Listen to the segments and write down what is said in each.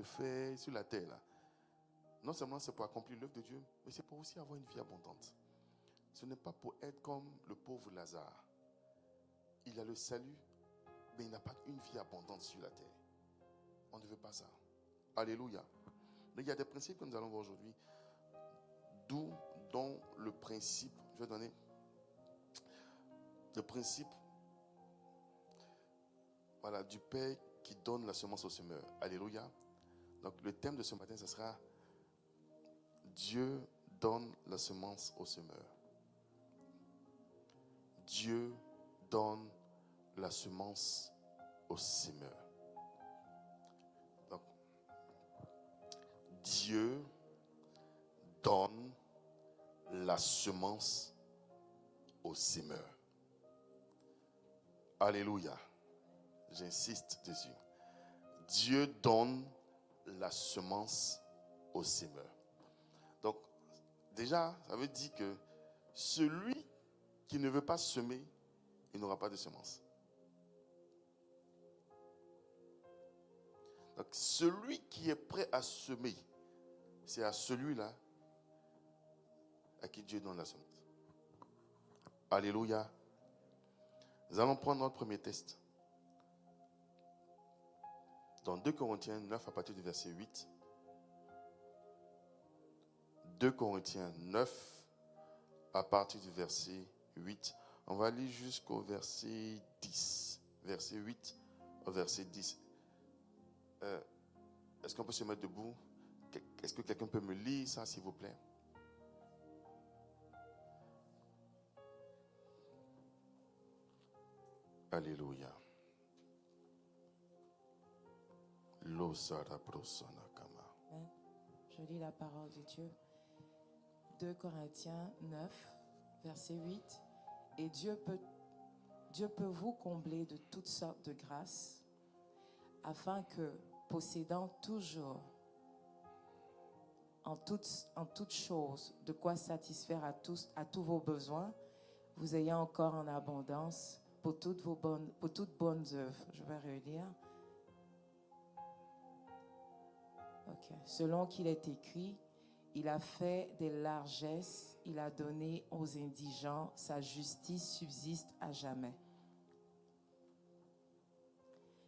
fait sur la terre, là, non seulement c'est pour accomplir l'œuvre de Dieu, mais c'est pour aussi avoir une vie abondante. Ce n'est pas pour être comme le pauvre Lazare. Il a le salut, mais il n'a pas une vie abondante sur la terre. On ne veut pas ça. Alléluia. Donc, il y a des principes que nous allons voir aujourd'hui, dont le principe, je vais donner le principe, voilà, du Père qui donne la semence au semeur. Alléluia. Donc le thème de ce matin, ce sera Dieu donne la semence au semeur. Dieu donne la semence au semeur. Donc, Dieu donne la semence au semeur. Alléluia. J'insiste dessus. Dieu donne la semence au semeur. Donc, déjà, ça veut dire que celui qui ne veut pas semer, il n'aura pas de semence. Donc, celui qui est prêt à semer, c'est à celui-là à qui Dieu donne la semence. Alléluia. Nous allons prendre notre premier test. Dans 2 Corinthiens 9 à partir du verset 8. 2 Corinthiens 9 à partir du verset 8. On va lire jusqu'au verset 10. Verset 8 au verset 10. Est-ce qu'on peut se mettre debout? Est-ce que quelqu'un peut me lire ça, s'il vous plaît? Alléluia. Amen. Je lis la parole de Dieu. 2 Corinthiens 9, verset 8. Et Dieu peut vous combler de toutes sortes de grâces, afin que, possédant toujours en toutes choses de quoi satisfaire à tous vos besoins, vous ayez encore en abondance pour toutes bonnes œuvres. Je vais relire. Ok. Selon qu'il est écrit, il a fait des largesses, il a donné aux indigents, sa justice subsiste à jamais.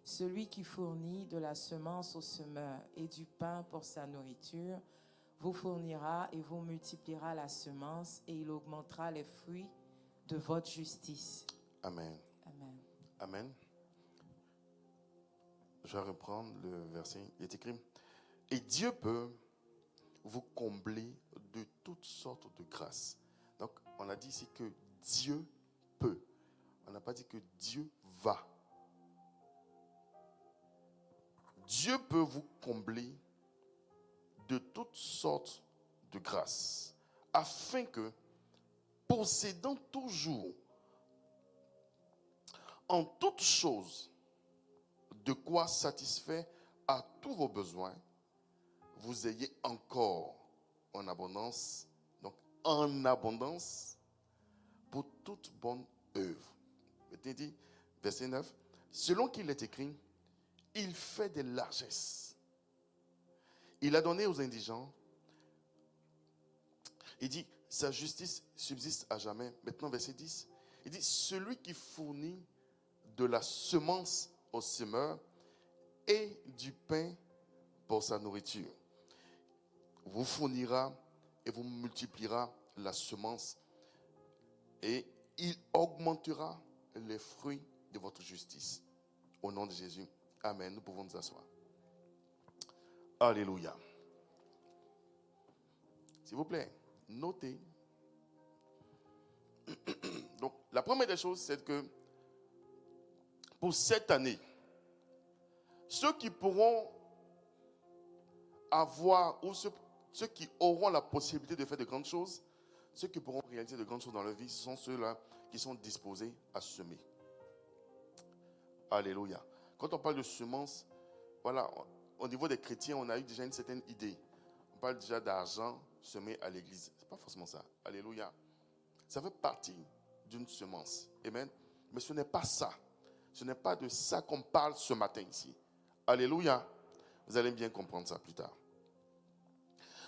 Celui qui fournit de la semence au semeur et du pain pour sa nourriture, vous fournira et vous multipliera la semence et il augmentera les fruits de votre justice. Amen. Amen. Amen. Je vais reprendre le verset. Il est écrit: et Dieu peut vous combler de toutes sortes de grâces. Donc, on a dit ici que Dieu peut. On n'a pas dit que Dieu va. Dieu peut vous combler de toutes sortes de grâces, afin que, possédant toujours en toutes choses de quoi satisfaire à tous vos besoins, vous ayez encore en abondance, donc en abondance, pour toute bonne œuvre. Maintenant, dit, verset 9, selon qu'il est écrit, il fait des largesses. Il a donné aux indigents. Il dit, sa justice subsiste à jamais. Maintenant, verset 10, il dit, celui qui fournit de la semence au semeur et du pain pour sa nourriture, vous fournira et vous multipliera la semence et il augmentera les fruits de votre justice. Au nom de Jésus. Amen. Nous pouvons nous asseoir. Alléluia. S'il vous plaît, notez. Donc, la première des choses, c'est que pour cette année, ceux qui pourront avoir, ou ceux qui auront la possibilité de faire de grandes choses, ceux qui pourront réaliser de grandes choses dans leur vie, ce sont ceux-là qui sont disposés à semer. Alléluia. Quand on parle de semences, voilà, au niveau des chrétiens, on a eu déjà une certaine idée. On parle déjà d'argent semé à l'église. Ce n'est pas forcément ça. Alléluia. Ça fait partie d'une semence. Amen. Mais ce n'est pas ça. Ce n'est pas de ça qu'on parle ce matin ici. Alléluia. Vous allez bien comprendre ça plus tard.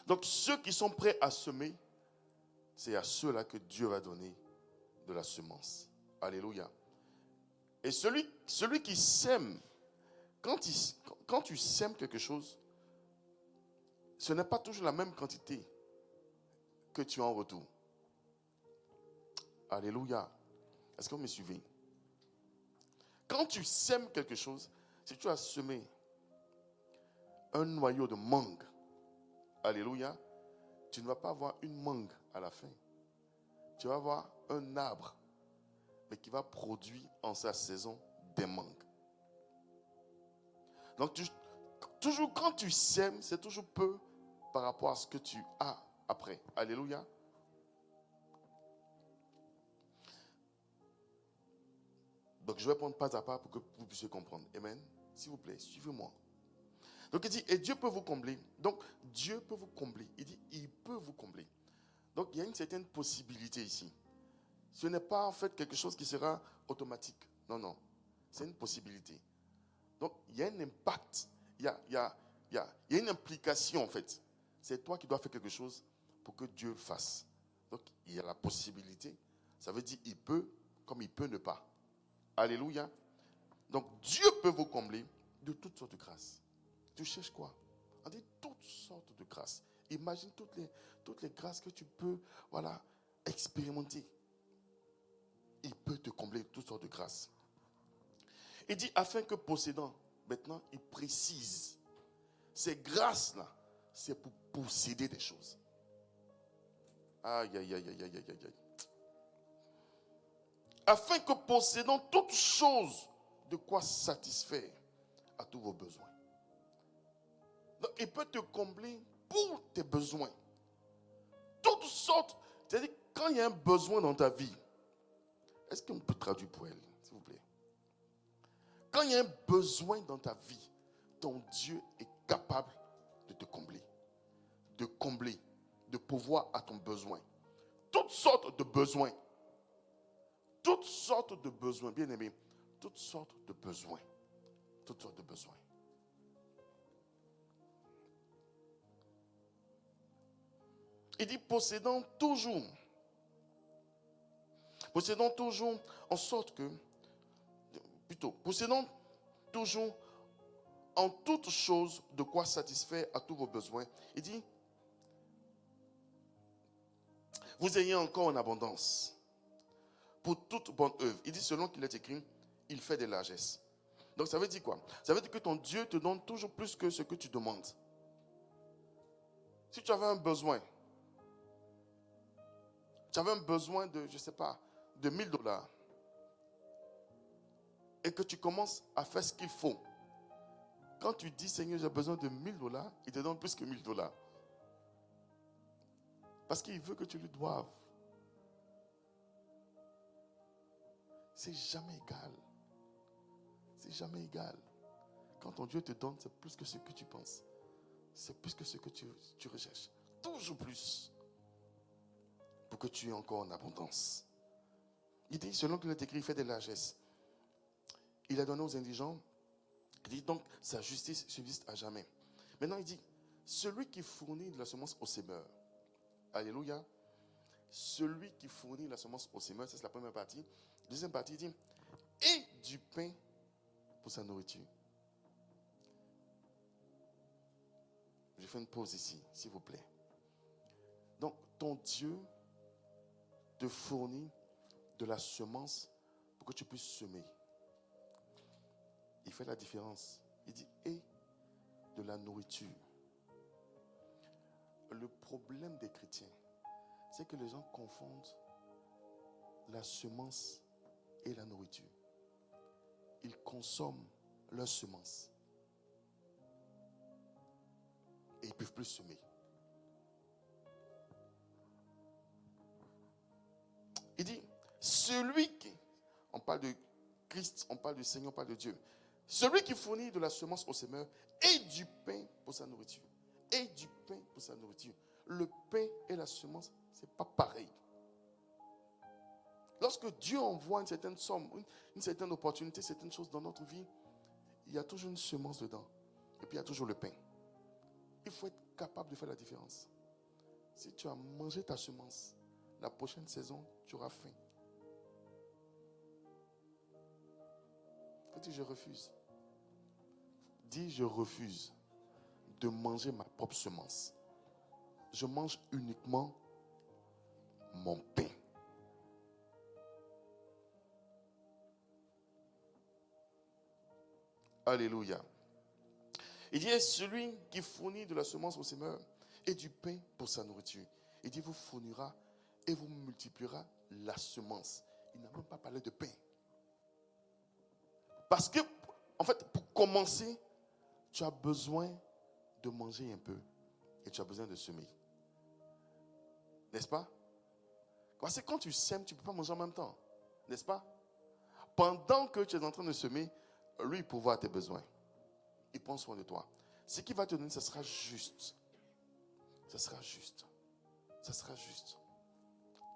Donc ceux qui sont prêts à semer, c'est à ceux-là que Dieu va donner de la semence. Alléluia. Et celui qui sème, quand tu sèmes quelque chose, ce n'est pas toujours la même quantité que tu as en retour. Alléluia. Est-ce que vous me suivez? Quand tu sèmes quelque chose, si tu as semé un noyau de mangue, alléluia, tu ne vas pas avoir une mangue à la fin. Tu vas avoir un arbre, mais qui va produire en sa saison des mangues. Donc, toujours quand tu sèmes, c'est toujours peu par rapport à ce que tu as après. Alléluia. Donc, je vais prendre pas à pas pour que vous puissiez comprendre. Amen. S'il vous plaît, suivez-moi. Donc, il dit, et Dieu peut vous combler. Donc, Dieu peut vous combler. Il dit, il peut vous combler. Donc, il y a une certaine possibilité ici. Ce n'est pas en fait quelque chose qui sera automatique. Non, non. C'est une possibilité. Donc, il y a un impact. Il y a une implication en fait. C'est toi qui dois faire quelque chose pour que Dieu le fasse. Donc, il y a la possibilité. Ça veut dire il peut comme il peut ne pas. Alléluia. Donc, Dieu peut vous combler de toutes sortes de grâces. Tu cherches quoi? On dit toutes sortes de grâces. Imagine toutes les grâces que tu peux, expérimenter. Il peut te combler de toutes sortes de grâces. Il dit afin que possédant, maintenant il précise, ces grâces-là, c'est pour posséder des choses. Aïe, aïe, aïe, aïe, aïe, aïe, aïe. Afin que possédant toutes choses, de quoi satisfaire à tous vos besoins. Donc il peut te combler pour tes besoins. Toutes sortes, c'est-à-dire quand il y a un besoin dans ta vie, est-ce qu'on peut traduire pour elle, s'il vous plaît? Quand il y a un besoin dans ta vie, ton Dieu est capable de te combler. De combler, de pourvoir à ton besoin. Toutes sortes de besoins. Toutes sortes de besoins, bien aimé. Toutes sortes de besoins. Toutes sortes de besoins. Il dit possédant toujours en sorte que, possédant toujours en toutes choses de quoi satisfaire à tous vos besoins. Il dit, vous ayez encore en abondance pour toute bonne œuvre. Il dit, selon qu'il est écrit, il fait des largesses. Donc ça veut dire quoi? Ça veut dire que ton Dieu te donne toujours plus que ce que tu demandes. Si tu avais un besoin, de, je ne sais pas, de $1000, et que tu commences à faire ce qu'il faut, quand tu dis, Seigneur, j'ai besoin de $1000, il te donne plus que $1000. Parce qu'il veut que tu lui doives. C'est jamais égal. C'est jamais égal. Quand ton Dieu te donne, c'est plus que ce que tu penses. C'est plus que ce que tu recherches. Toujours plus. Pour que tu aies encore en abondance. Il dit, selon qu'il est écrit, il fait des largesses. Il a donné aux indigents. Il dit donc, sa justice subsiste à jamais. Maintenant, il dit, celui qui fournit de la semence au semeur. Alléluia. Celui qui fournit la semence au semeur, ça c'est la première partie. Deuxième partie, il dit, et du pain pour sa nourriture. Je fais une pause ici, s'il vous plaît. Donc, ton Dieu te fournit de la semence pour que tu puisses semer. Il fait la différence. Il dit, et de la nourriture. Le problème des chrétiens, c'est que les gens confondent la semence et la nourriture. Ils consomment leur semence. Et ils ne peuvent plus semer. Il dit, celui qui, on parle de Christ, on parle du Seigneur, on parle de Dieu. Celui qui fournit de la semence au semeur et du pain pour sa nourriture. Et du pain pour sa nourriture. Le pain et la semence, ce n'est pas pareil. Lorsque Dieu envoie une certaine somme, une certaine opportunité, certaines choses dans notre vie, il y a toujours une semence dedans. Et puis il y a toujours le pain. Il faut être capable de faire la différence. Si tu as mangé ta semence, la prochaine saison, tu auras faim. Dis, je refuse. Dis, je refuse de manger ma propre semence. Je mange uniquement mon pain. Alléluia. Il dit, celui qui fournit de la semence au semeur et du pain pour sa nourriture. Il dit, vous fournira et vous multipliera la semence. Il n'a même pas parlé de pain. Parce que, en fait, pour commencer, tu as besoin de manger un peu et tu as besoin de semer. N'est-ce pas? Parce que quand tu sèmes, tu ne peux pas manger en même temps. N'est-ce pas? Pendant que tu es en train de semer, lui, il pourvoit à tes besoins. Il prend soin de toi. Ce qu'il va te donner, ce sera juste. Ce sera juste. Ce sera juste.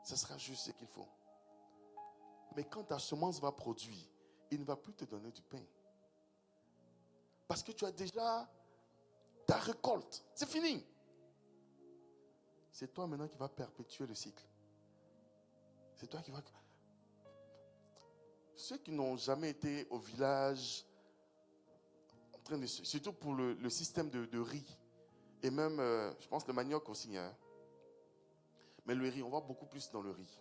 Ce sera juste ce qu'il faut. Mais quand ta semence va produire, il ne va plus te donner du pain. Parce que tu as déjà ta récolte. C'est fini. C'est toi maintenant qui vas perpétuer le cycle. C'est toi qui vas... Ceux qui n'ont jamais été au village, en train de... surtout pour le système de riz, et même, je pense, le manioc aussi. Hein. Mais le riz, on va beaucoup plus dans le riz.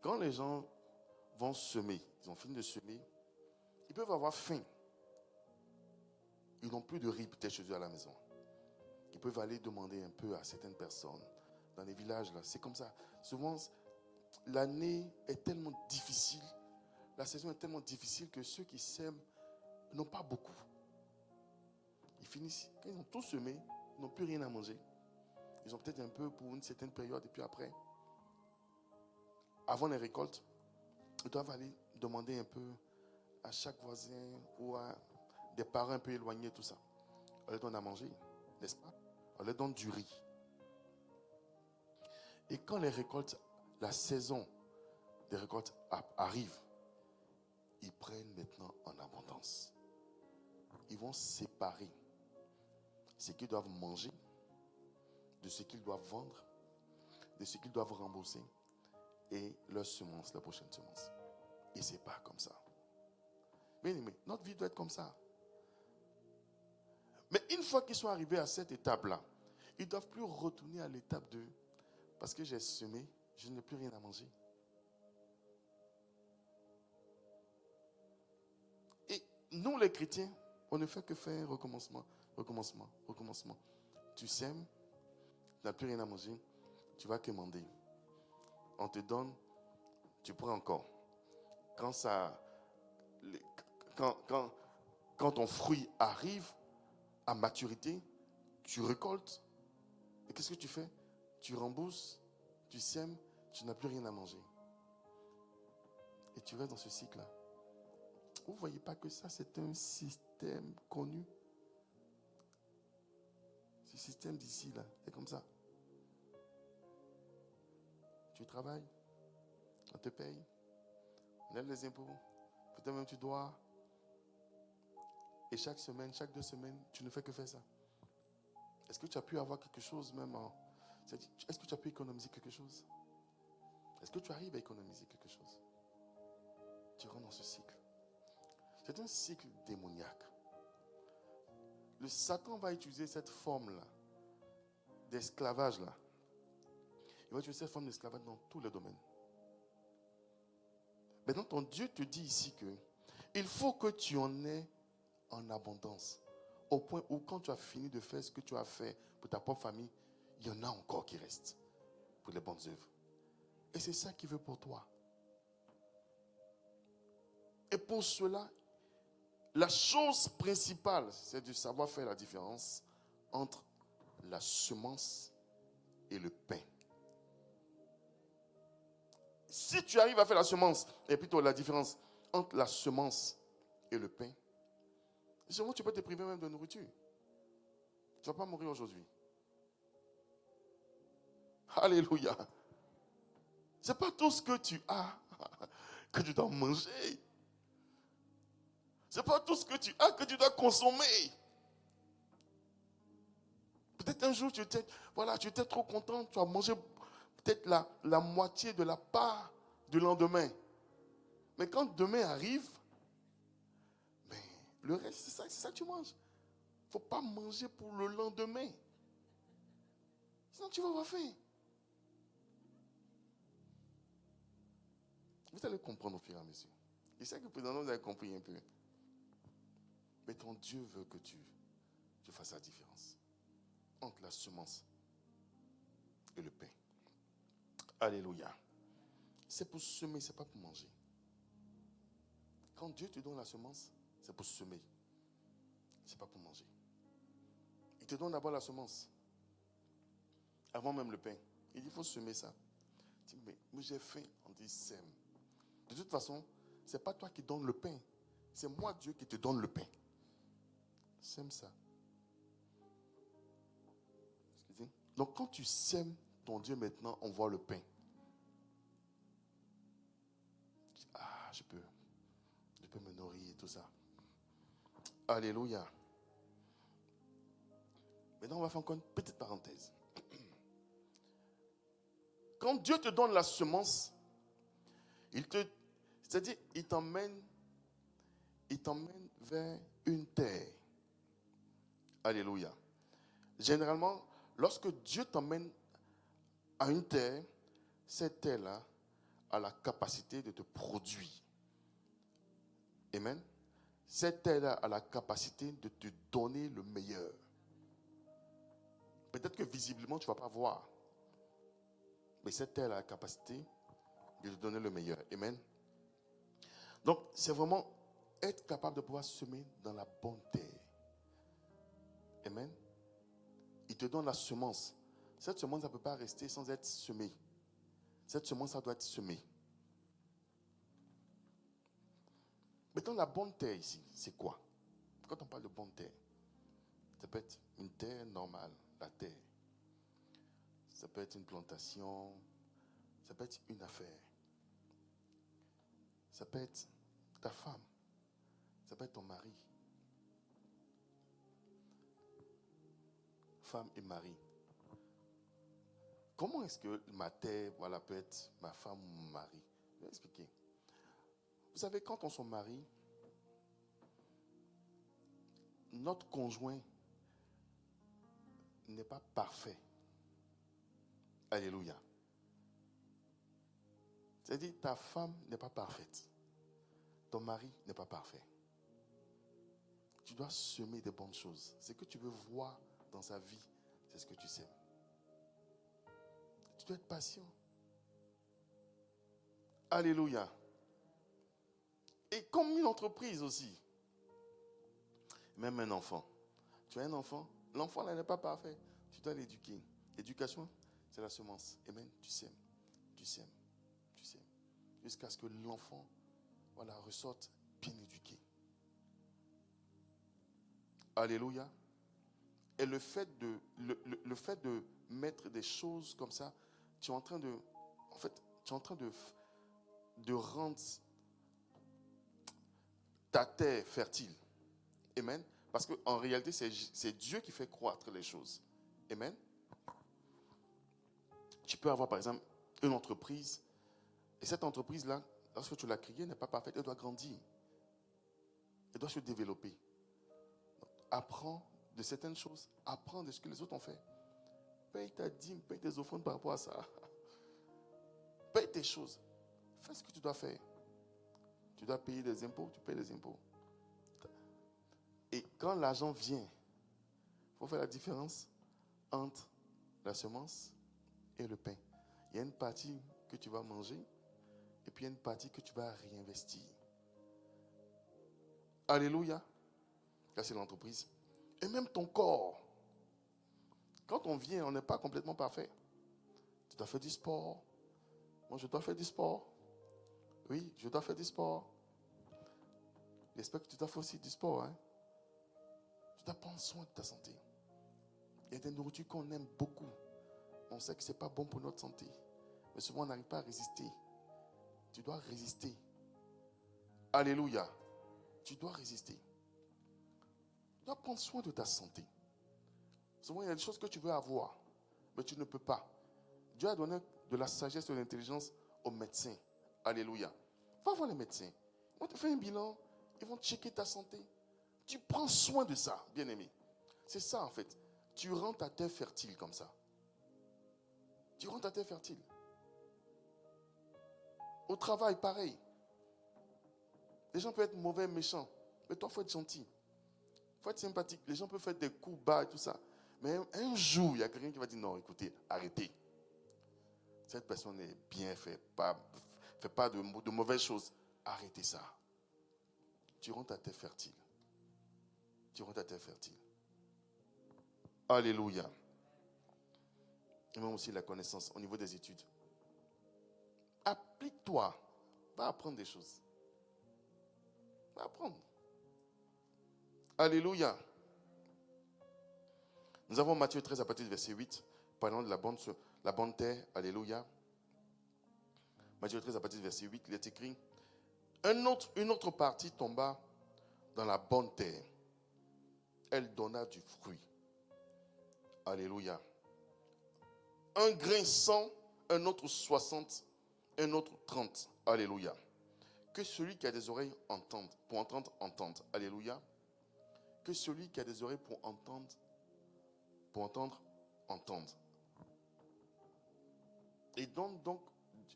Quand les gens vont semer, ils ont fini de semer, ils peuvent avoir faim. Ils n'ont plus de riz peut-être chez eux à la maison. Ils peuvent aller demander un peu à certaines personnes. Dans les villages, là, c'est comme ça. Souvent, l'année est tellement difficile, la saison est tellement difficile que ceux qui sèment n'ont pas beaucoup. Ils finissent, quand ils ont tout semé, ils n'ont plus rien à manger. Ils ont peut-être un peu pour une certaine période et puis après, avant les récoltes, ils doivent aller demander un peu à chaque voisin ou à des parents un peu éloignés, tout ça. On leur donne à manger, n'est-ce pas? On leur donne du riz. Et quand les récoltes, la saison des récoltes arrive, ils prennent maintenant en abondance. Ils vont séparer ce qu'ils doivent manger de ce qu'ils doivent vendre, de ce qu'ils doivent rembourser et leur semence, la prochaine semence. Et c'est pas comme ça. Mais notre vie doit être comme ça. Mais une fois qu'ils sont arrivés à cette étape-là, ils ne doivent plus retourner à l'étape de parce que j'ai semé, je n'ai plus rien à manger. Et nous, les chrétiens, on ne fait que faire recommencement, recommencement, recommencement. Tu sèmes, tu n'as plus rien à manger, tu vas quémander. On te donne, tu prends encore. Quand ton fruit arrive à maturité, tu récoltes. Et qu'est-ce que tu fais? Tu rembourses, tu sèmes, tu n'as plus rien à manger. Et tu restes dans ce cycle-là. Vous ne voyez pas que ça, c'est un système connu? Ce système d'ici, là, c'est comme ça. Tu travailles, on te paye, on aide les impôts, peut-être même tu dois. Et chaque semaine, chaque 2 semaines, tu ne fais que faire ça. Est-ce que tu as pu avoir quelque chose même est-ce que tu as pu économiser quelque chose? Est-ce que tu arrives à économiser quelque chose? Tu rentres dans ce cycle. C'est un cycle démoniaque. Le Satan va utiliser cette forme-là d'esclavage-là. Il va utiliser cette forme d'esclavage dans tous les domaines. Maintenant, ton Dieu te dit ici que il faut que tu en aies en abondance. Au point où quand tu as fini de faire ce que tu as fait pour ta propre famille, il y en a encore qui restent pour les bonnes œuvres. Et c'est ça qu'il veut pour toi. Et pour cela, la chose principale, c'est de savoir faire la différence entre la semence et le pain. Si tu arrives à faire la semence, et plutôt la différence entre la semence et le pain, sûrement tu peux te priver même de nourriture. Tu ne vas pas mourir aujourd'hui. Alléluia. Ce n'est pas tout ce que tu as que tu dois manger. Ce n'est pas tout ce que tu as que tu dois consommer. Peut-être un jour, tu étais trop content, tu as mangé peut-être la moitié de la part du lendemain. Mais quand demain arrive, mais le reste, c'est ça que tu manges. Il ne faut pas manger pour le lendemain. Sinon, tu vas avoir faim. Vous allez comprendre au fur et à mesure. Je sais que présentement, vous avez compris un peu. Mais ton Dieu veut que tu fasses la différence entre la semence et le pain. Alléluia. C'est pour semer, ce n'est pas pour manger. Quand Dieu te donne la semence, c'est pour semer. Ce n'est pas pour manger. Il te donne d'abord la semence. Avant même le pain. Il dit, il faut semer ça. Tu dis, mais j'ai faim. On dit, sème. De toute façon, ce n'est pas toi qui donnes le pain. C'est moi, Dieu, qui te donne le pain. Sème ça. Excusez. Donc, quand tu sèmes ton Dieu maintenant, on voit le pain. Ah, je peux me nourrir et tout ça. Alléluia. Maintenant, on va faire encore une petite parenthèse. Quand Dieu te donne la semence, c'est-à-dire, il t'emmène vers une terre. Alléluia. Généralement, lorsque Dieu t'emmène à une terre, cette terre-là a la capacité de te produire. Amen. Cette terre-là a la capacité de te donner le meilleur. Peut-être que visiblement, tu ne vas pas voir. Mais cette terre a la capacité de te donner le meilleur. Amen. Donc, c'est vraiment être capable de pouvoir semer dans la bonne terre. Amen. Il te donne la semence. Cette semence, ça ne peut pas rester sans être semée. Cette semence, ça doit être semée. Maintenant, la bonne terre ici, c'est quoi? Quand on parle de bonne terre, ça peut être une terre normale, la terre. Ça peut être une plantation. Ça peut être une affaire. Ça peut être ta femme. Ça peut être ton mari. Femme et mari. Comment est-ce que ma terre, peut être ma femme ou mon mari? Je vais expliquer. Vous savez, quand on se marie, notre conjoint n'est pas parfait. Alléluia. C'est-à-dire, ta femme n'est pas parfaite. Ton mari n'est pas parfait. Tu dois semer des bonnes choses. Ce que tu veux voir dans sa vie, c'est ce que tu sèmes. Tu dois être patient. Alléluia. Et comme une entreprise aussi. Même un enfant. Tu as un enfant, l'enfant là n'est pas parfait. Tu dois l'éduquer. L'éducation, c'est la semence. Amen. Tu sèmes. Tu sèmes. Tu sèmes. Jusqu'à ce que l'enfant ressorte bien éduqué. Alléluia. Et le fait de mettre des choses comme ça, tu es en train de rendre ta terre fertile. Amen. Parce qu'en réalité, c'est Dieu qui fait croître les choses. Amen. Tu peux avoir par exemple une entreprise. Et cette entreprise-là, lorsque tu l'as créée, elle n'est pas parfaite. Elle doit grandir. Elle doit se développer. Donc, apprends de certaines choses. Apprends de ce que les autres ont fait. Paye ta dîme, paye tes offrandes par rapport à ça. Paye tes choses. Fais ce que tu dois faire. Tu dois payer des impôts, tu payes les impôts. Et quand l'argent vient, il faut faire la différence entre la semence et le pain. Il y a une partie que tu vas manger et puis il y a une partie que tu vas réinvestir. Alléluia. Là, c'est l'entreprise. Et même ton corps. Quand on vient, on n'est pas complètement parfait. Tu dois faire du sport. Moi, je dois faire du sport. Oui, je dois faire du sport. J'espère que tu dois faire aussi du sport. Hein? Tu dois prendre soin de ta santé. Il y a des nourritures qu'on aime beaucoup. On sait que ce n'est pas bon pour notre santé. Mais souvent, on n'arrive pas à résister. Tu dois résister. Alléluia. tu dois résister. Tu dois prendre soin de ta santé. Souvent, il y a des choses que tu veux avoir, mais tu ne peux pas. Dieu a donné de la sagesse et de l'intelligence aux médecins. Alléluia. Va voir les médecins. Ils vont te faire un bilan. Ils vont checker ta santé. Tu prends soin de ça, bien-aimé. C'est ça, en fait. Tu rends ta terre fertile comme ça. Tu rends ta terre fertile. Au travail, pareil. Les gens peuvent être mauvais, méchants. Mais toi, il faut être gentil. Il faut être sympathique. Les gens peuvent faire des coups bas et tout ça. Mais un jour, il y a quelqu'un qui va dire non, écoutez, arrêtez. Cette personne est bien fait pas de mauvaises choses. Arrêtez ça. Tu rends ta terre fertile. Tu rends ta terre fertile. Alléluia. Et même aussi la connaissance au niveau des études. Applique-toi. Va apprendre des choses. Va apprendre. Alléluia. Nous avons Matthieu 13 à partir du verset 8. Parlant de la bonne terre. Alléluia. Matthieu 13 à partir du verset 8. Il est écrit. Une autre partie tomba dans la bonne terre. Elle donna du fruit. Alléluia. Un grain 100, un autre 60, un autre 30. Alléluia. Que celui qui a des oreilles entende. Pour entendre, entende. Alléluia. Que celui qui a des oreilles pour entendre, entende. Et donc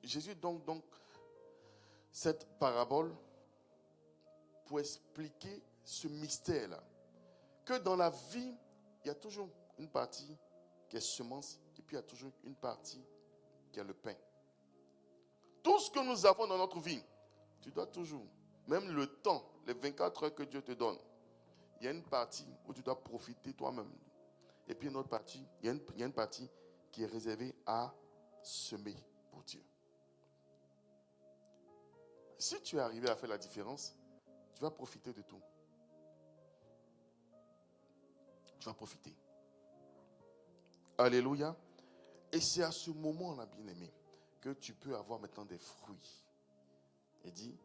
Jésus donne donc cette parabole pour expliquer ce mystère-là. Que dans la vie, il y a toujours une partie qui est semence et puis il y a toujours une partie qui est le pain. Tout ce que nous avons dans notre vie, tu dois toujours, même le temps, les 24 heures que Dieu te donne, il y a une partie où tu dois profiter toi-même. Et puis une autre partie, il y a une partie qui est réservée à semer pour Dieu. Si tu es arrivé à faire la différence, tu vas profiter de tout. Tu vas profiter. Alléluia. Et c'est à ce moment-là, bien-aimé, que tu peux avoir maintenant des fruits. Il dit,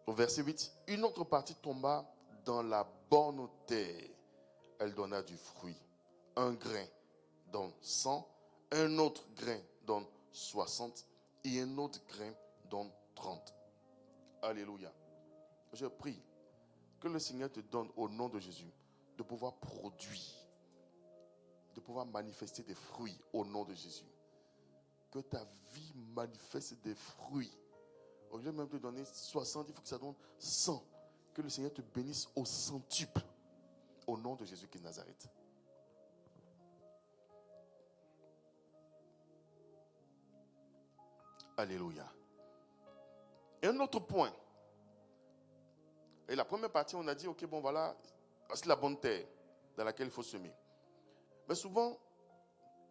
au verset 8, une autre partie tomba dans la bonne terre. Elle donna du fruit. Un grain donne 100, un autre grain donne 60 et un autre grain donne 30. Alléluia. Je prie que le Seigneur te donne au nom de Jésus de pouvoir produire, de pouvoir manifester des fruits au nom de Jésus. Que ta vie manifeste des fruits. Au lieu même de donner 60, il faut que ça donne 100. Que le Seigneur te bénisse au centuple. Au nom de Jésus qui est Nazareth. Alléluia. Et un autre point. Et la première partie, on a dit, ok, bon voilà, c'est la bonne terre dans laquelle il faut semer. Mais souvent,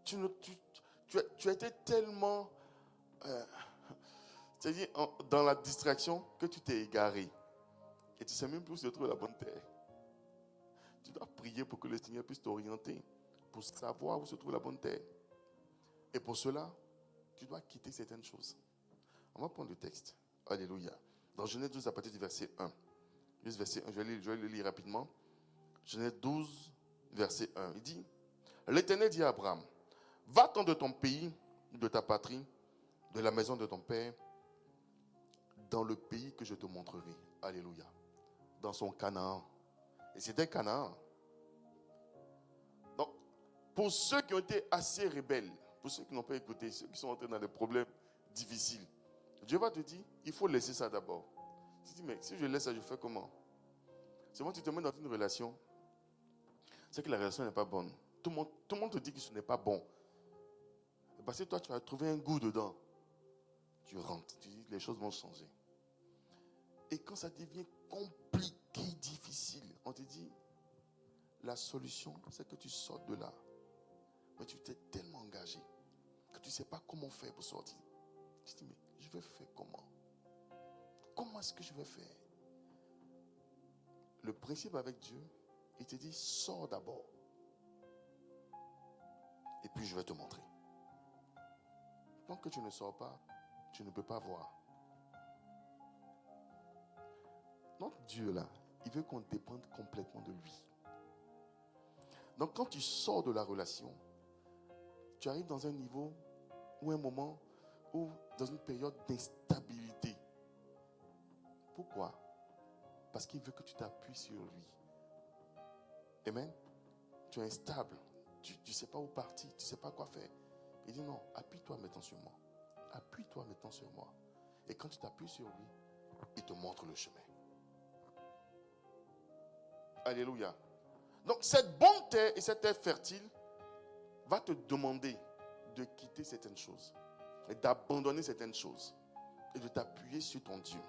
tu as été tellement c'est-à-dire dans la distraction que tu t'es égaré. Et tu ne sais même plus où se trouve la bonne terre. Tu dois prier pour que le Seigneur puisse t'orienter, pour savoir où se trouve la bonne terre. Et pour cela, tu dois quitter certaines choses. On va prendre le texte. Alléluia. Dans Genèse 12, à partir du verset 1. Juste verset 1, je vais le lire rapidement. Genèse 12, verset 1. Il dit, l'Éternel dit à Abraham, va-t'en de ton pays, de ta patrie, de la maison de ton père, dans le pays que je te montrerai. Alléluia. Dans son Canaan. Et c'était Canaan. Donc, pour ceux qui ont été assez rebelles, pour ceux qui n'ont pas écouté, ceux qui sont entrés dans des problèmes difficiles, Dieu va te dire, il faut laisser ça d'abord. Tu te dis, mais si je laisse ça, je fais comment? C'est quand tu te mets dans une relation, c'est que la relation n'est pas bonne. Tout le monde te dit que ce n'est pas bon. Parce que toi, tu as trouvé un goût dedans. Tu rentres, tu dis, les choses vont changer. Et quand ça devient compliqué, difficile, on te dit, la solution, c'est que tu sortes de là. Mais tu t'es tellement engagé que tu ne sais pas comment faire pour sortir. Tu te dis, mais je vais faire comment? Comment est-ce que je vais faire? Le principe avec Dieu, il te dit, sors d'abord. Et puis je vais te montrer. Tant que tu ne sors pas, tu ne peux pas voir. notre Dieu là, il veut qu'on dépende complètement de lui. Donc quand tu sors de la relation, tu arrives dans un niveau ou un moment ou dans une période d'instabilité. Pourquoi? Parce qu'il veut que tu t'appuies sur lui. Amen. Tu es instable. Tu ne sais pas où partir. Tu ne sais pas quoi faire. Il dit non, appuie-toi maintenant sur moi. Appuie-toi maintenant sur moi. Et quand tu t'appuies sur lui, il te montre le chemin. Alléluia. Donc cette bonne terre et cette terre fertile va te demander de quitter certaines choses et d'abandonner certaines choses et de t'appuyer sur ton Dieu.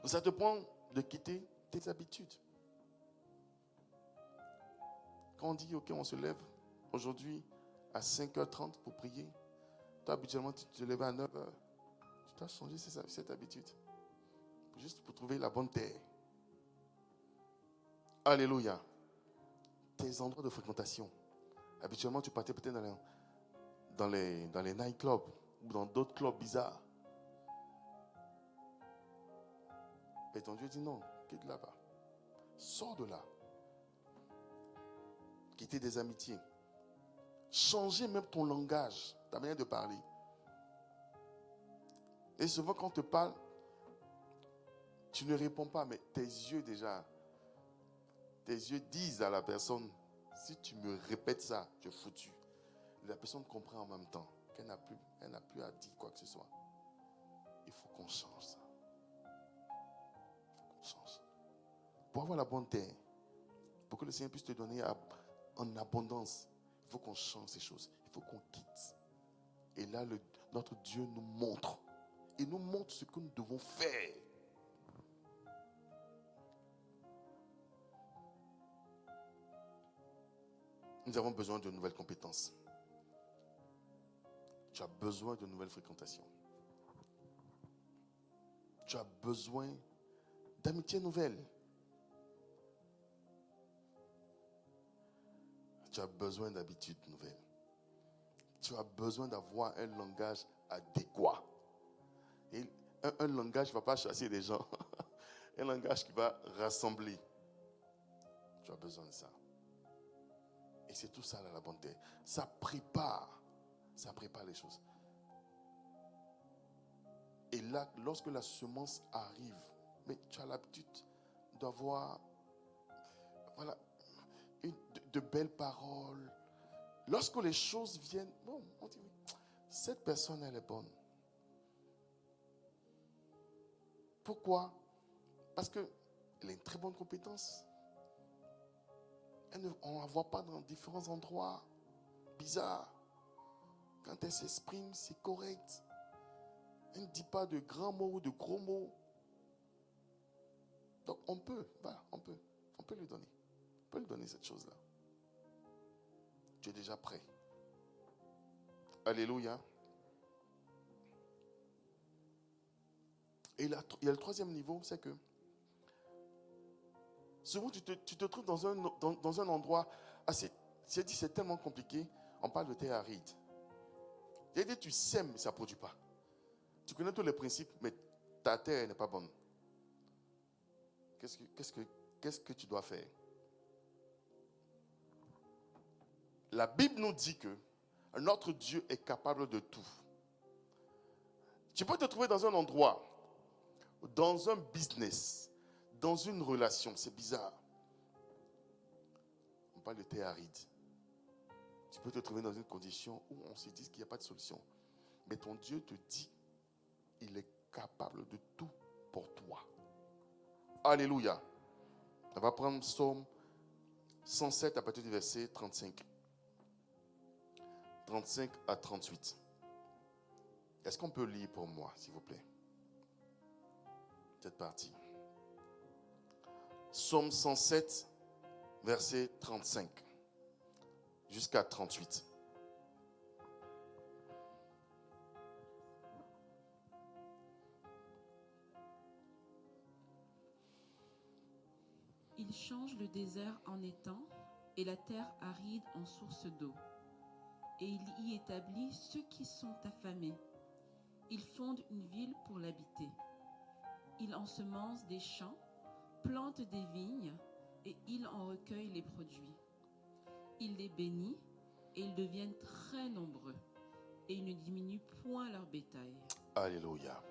Donc ça te prend de quitter tes habitudes. Quand on dit ok, on se lève aujourd'hui à 5h30 pour prier, toi habituellement tu te lèves à 9h, tu dois changer cette habitude juste pour trouver la bonne terre. Alléluia. Tes endroits de fréquentation. Habituellement, tu partais peut-être dans les nightclubs ou dans d'autres clubs bizarres. Et ton Dieu dit non, quitte là-bas. Sors de là. Quitter des amitiés. Changer même ton langage, ta manière de parler. Et souvent, quand on te parle, tu ne réponds pas, mais tes yeux disent à la personne, si tu me répètes ça, tu es foutu. La personne comprend en même temps qu'elle n'a plus à dire quoi que ce soit. Il faut qu'on change ça. Il faut qu'on change. Pour avoir la bonne terre, pour que le Seigneur puisse te donner en abondance, il faut qu'on change ces choses. Il faut qu'on quitte. Et là, notre Dieu nous montre. Il nous montre ce que nous devons faire. Nous avons besoin de nouvelles compétences. Tu as besoin de nouvelles fréquentations. Tu as besoin d'amitiés nouvelles. Tu as besoin d'habitudes nouvelles. Tu as besoin d'avoir un langage adéquat. Et un langage qui ne va pas chasser les gens. Un langage qui va rassembler. Tu as besoin de ça. Et c'est tout ça là, la bonne terre. Ça prépare les choses. Et là, lorsque la semence arrive, mais tu as l'habitude d'avoir de belles paroles. Lorsque les choses viennent, bon, on dit oui, cette personne elle est bonne. Pourquoi? Parce qu'elle a une très bonne compétence. On ne la voit pas dans différents endroits bizarres. Quand elle s'exprime, c'est correct. Elle ne dit pas de grands mots ou de gros mots. Donc on peut lui donner. On peut lui donner cette chose-là. Tu es déjà prêt. Alléluia. Et il y a le troisième niveau, c'est que souvent tu te trouves dans un endroit assez. J'ai dit c'est tellement compliqué. On parle de terre aride. J'ai dit tu sèmes, mais ça ne produit pas. Tu connais tous les principes, mais ta terre n'est pas bonne. Qu'est-ce que tu dois faire? La Bible nous dit que notre Dieu est capable de tout. Tu peux te trouver dans un endroit, dans un business, dans une relation, c'est bizarre. On parle de terre aride. Tu peux te trouver dans une condition où on se dit qu'il n'y a pas de solution. Mais ton Dieu te dit, il est capable de tout pour toi. Alléluia. On va prendre Psaume 107 à partir du verset 35. 35 à 38. Est-ce qu'on peut lire pour moi, s'il vous plaît? Cette partie. Psaume 107, verset 35 jusqu'à 38. Il change le désert en étang et la terre aride en source d'eau. Et il y établit ceux qui sont affamés. Il fonde une ville pour l'habiter. Il ensemence des champs plante des vignes et il en recueille les produits. Il les bénit et ils deviennent très nombreux et il ne diminue point leur bétail. Alléluia.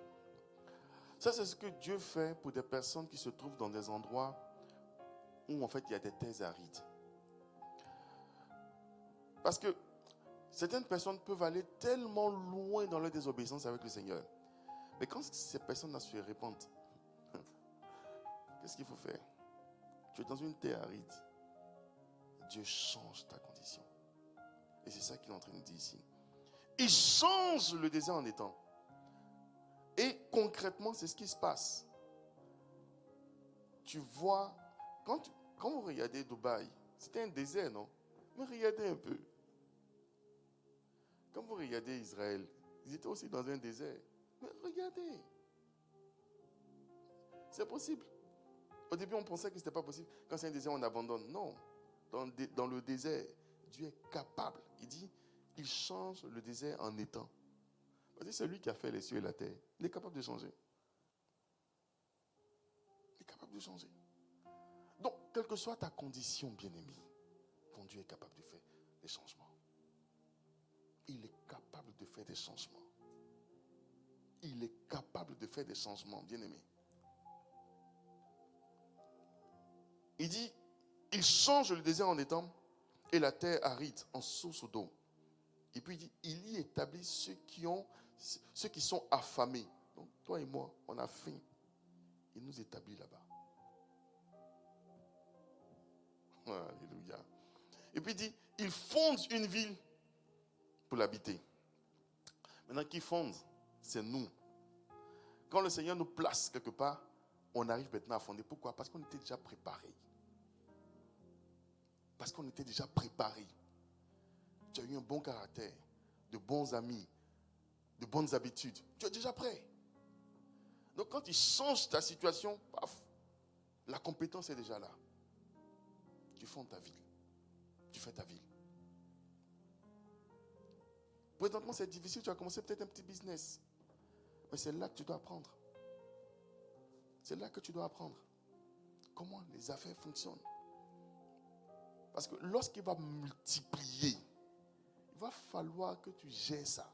Ça, c'est ce que Dieu fait pour des personnes qui se trouvent dans des endroits où en fait il y a des terres arides. Parce que certaines personnes peuvent aller tellement loin dans leur désobéissance avec le Seigneur. Mais quand ces personnes-là se répandent, qu'est-ce qu'il faut faire? Tu es dans une terre aride. Dieu change ta condition. Et c'est ça qu'il est en train de dire ici. Il change le désert en étang. Et concrètement, c'est ce qui se passe. Tu vois, quand vous regardez Dubaï, c'était un désert, non? Mais regardez un peu. Quand vous regardez Israël, ils étaient aussi dans un désert. Mais regardez. C'est possible. Au début, on pensait que ce n'était pas possible. Quand c'est un désert, on abandonne. Non. Dans le désert, Dieu est capable. Il dit, il change le désert en étang. Parce que c'est lui qui a fait les cieux et la terre. Il est capable de changer. Il est capable de changer. Donc, quelle que soit ta condition, bien-aimé, ton Dieu est capable de faire des changements. Il est capable de faire des changements. Il est capable de faire des changements, bien-aimé. Il dit, il change le désert en étang et la terre aride en source d'eau. Et puis il dit, il y établit ceux qui sont affamés. Donc toi et moi, on a faim. Il nous établit là-bas. Alléluia. Et puis il dit, il fonde une ville pour l'habiter. Maintenant, qui fonde? C'est nous. Quand le Seigneur nous place quelque part, on arrive maintenant à fonder. Pourquoi? Parce qu'on était déjà préparés. Parce qu'on était déjà préparés. Tu as eu un bon caractère, de bons amis, de bonnes habitudes. Tu es déjà prêt. Donc quand il change ta situation, paf, la compétence est déjà là. Tu fondes ta ville. Tu fais ta ville. Présentement, c'est difficile. Tu as commencé peut-être un petit business. Mais c'est là que tu dois apprendre. C'est là que tu dois apprendre comment les affaires fonctionnent. Parce que lorsqu'il va multiplier, il va falloir que tu gères ça.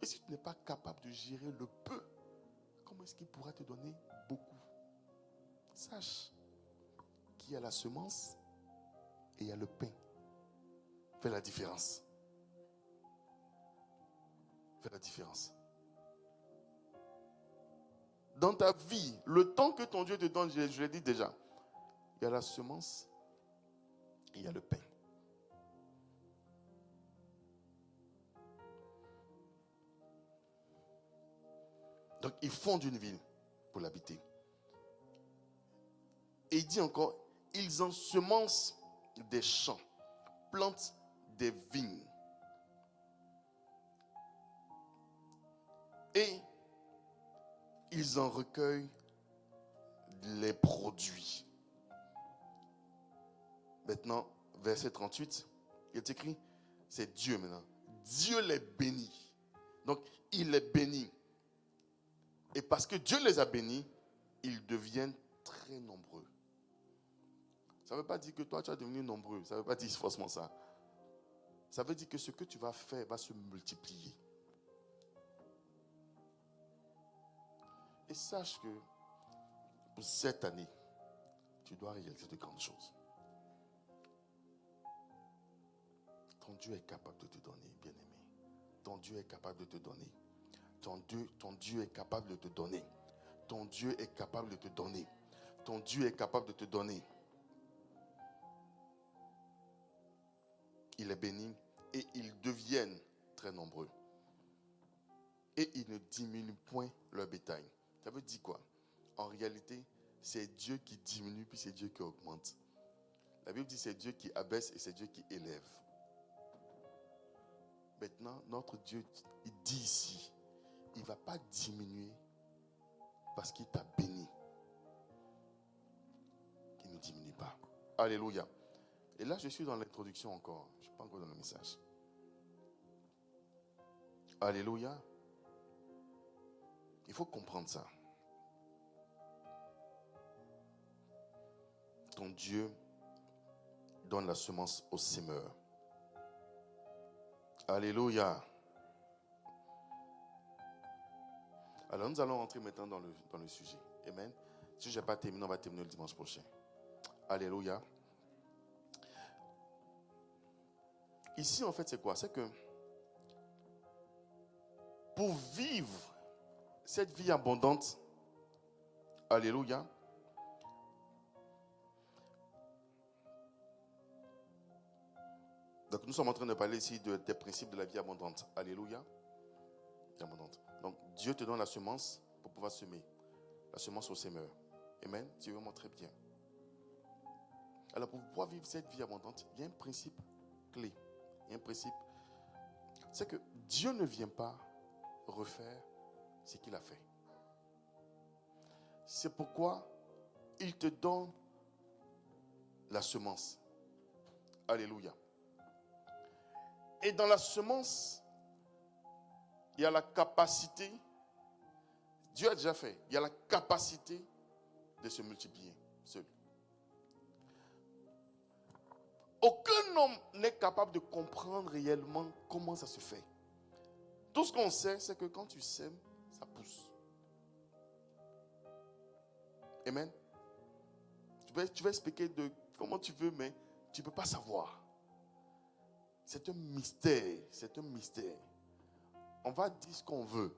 Et si tu n'es pas capable de gérer le peu, comment est-ce qu'il pourra te donner beaucoup? Sache qu'il y a la semence et il y a le pain. Fais la différence. Fais la différence. Dans ta vie, le temps que ton Dieu te donne, je l'ai dit déjà, il y a la semence et il y a le pain. Donc, ils fondent une ville pour l'habiter. Et il dit encore, ils ensemencent des champs, plantent des vignes. Et ils en recueillent les produits. Maintenant, verset 38, il est écrit, c'est Dieu maintenant. Dieu les bénit. Donc, il les bénit. Et parce que Dieu les a bénis, ils deviennent très nombreux. Ça ne veut pas dire que toi, tu as devenu nombreux. Ça ne veut pas dire forcément ça. Ça veut dire que ce que tu vas faire va se multiplier. Et sache que pour cette année, tu dois réaliser de grandes choses. Ton Dieu est capable de te donner, bien-aimé. Ton Dieu est capable de te donner. Ton Dieu est capable de te donner. Ton Dieu est capable de te donner. Ton Dieu est capable de te donner. Il est béni et ils deviennent très nombreux. Et ils ne diminuent point leur bétail. Ça veut dire quoi? En réalité, c'est Dieu qui diminue puis c'est Dieu qui augmente. La Bible dit c'est Dieu qui abaisse et c'est Dieu qui élève. Maintenant, notre Dieu, il dit ici, il ne va pas diminuer parce qu'il t'a béni. Il ne diminue pas. Alléluia. Et là, je suis dans l'introduction encore. Je ne suis pas encore dans le message. Alléluia. Il faut comprendre ça. ton Dieu donne la semence au semeur. Alléluia. Alors nous allons entrer maintenant dans le sujet. Amen. Si je n'ai pas terminé, on va terminer le dimanche prochain. Alléluia. Ici, en fait, c'est quoi? C'est que pour vivre cette vie abondante, alléluia, donc nous sommes en train de parler ici des principes de la vie abondante. Alléluia. Abondante. Donc Dieu te donne la semence pour pouvoir semer. La semence au semeur. Amen. C'est vraiment très bien. Alors pour pouvoir vivre cette vie abondante, il y a un principe clé. Il y a un principe. C'est que Dieu ne vient pas refaire ce qu'il a fait. C'est pourquoi il te donne la semence. Alléluia. Et dans la semence, il y a la capacité, Dieu a déjà fait, il y a la capacité de se multiplier seul. Aucun homme n'est capable de comprendre réellement comment ça se fait. Tout ce qu'on sait, c'est que quand tu sèmes, ça pousse. Amen. Tu vas expliquer de comment tu veux, mais tu ne peux pas savoir. C'est un mystère. C'est un mystère. On va dire ce qu'on veut.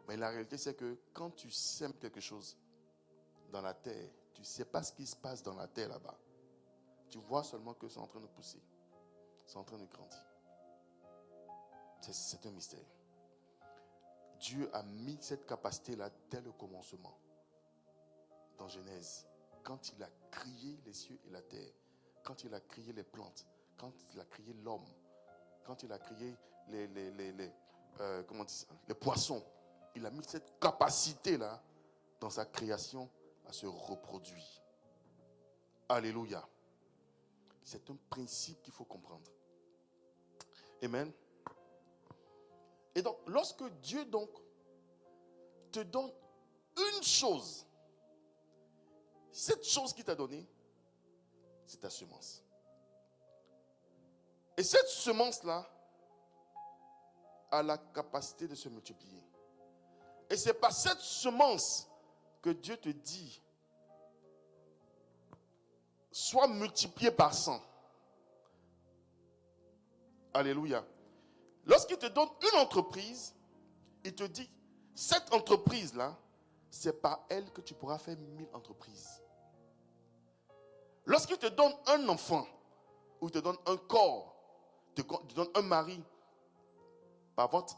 Mais la réalité, c'est que quand tu sèmes quelque chose dans la terre, tu ne sais pas ce qui se passe dans la terre là-bas. Tu vois seulement que c'est en train de pousser. C'est en train de grandir. C'est un mystère. Dieu a mis cette capacité-là dès le commencement. Dans Genèse, quand il a créé les cieux et la terre, quand il a créé les plantes, quand il a créé l'homme, quand il a créé les poissons, il a mis cette capacité-là dans sa création à se reproduire. Alléluia. C'est un principe qu'il faut comprendre. Amen. Et donc, lorsque Dieu te donne une chose, cette chose qu'il t'a donnée, c'est ta semence. Et cette semence-là a la capacité de se multiplier. Et c'est par cette semence que Dieu te dit, sois multiplié par 100. Alléluia. Lorsqu'il te donne une entreprise, il te dit, cette entreprise-là, c'est par elle que tu pourras faire 1000 entreprises. Lorsqu'il te donne un enfant, ou il te donne un corps, il te donne un mari, par votre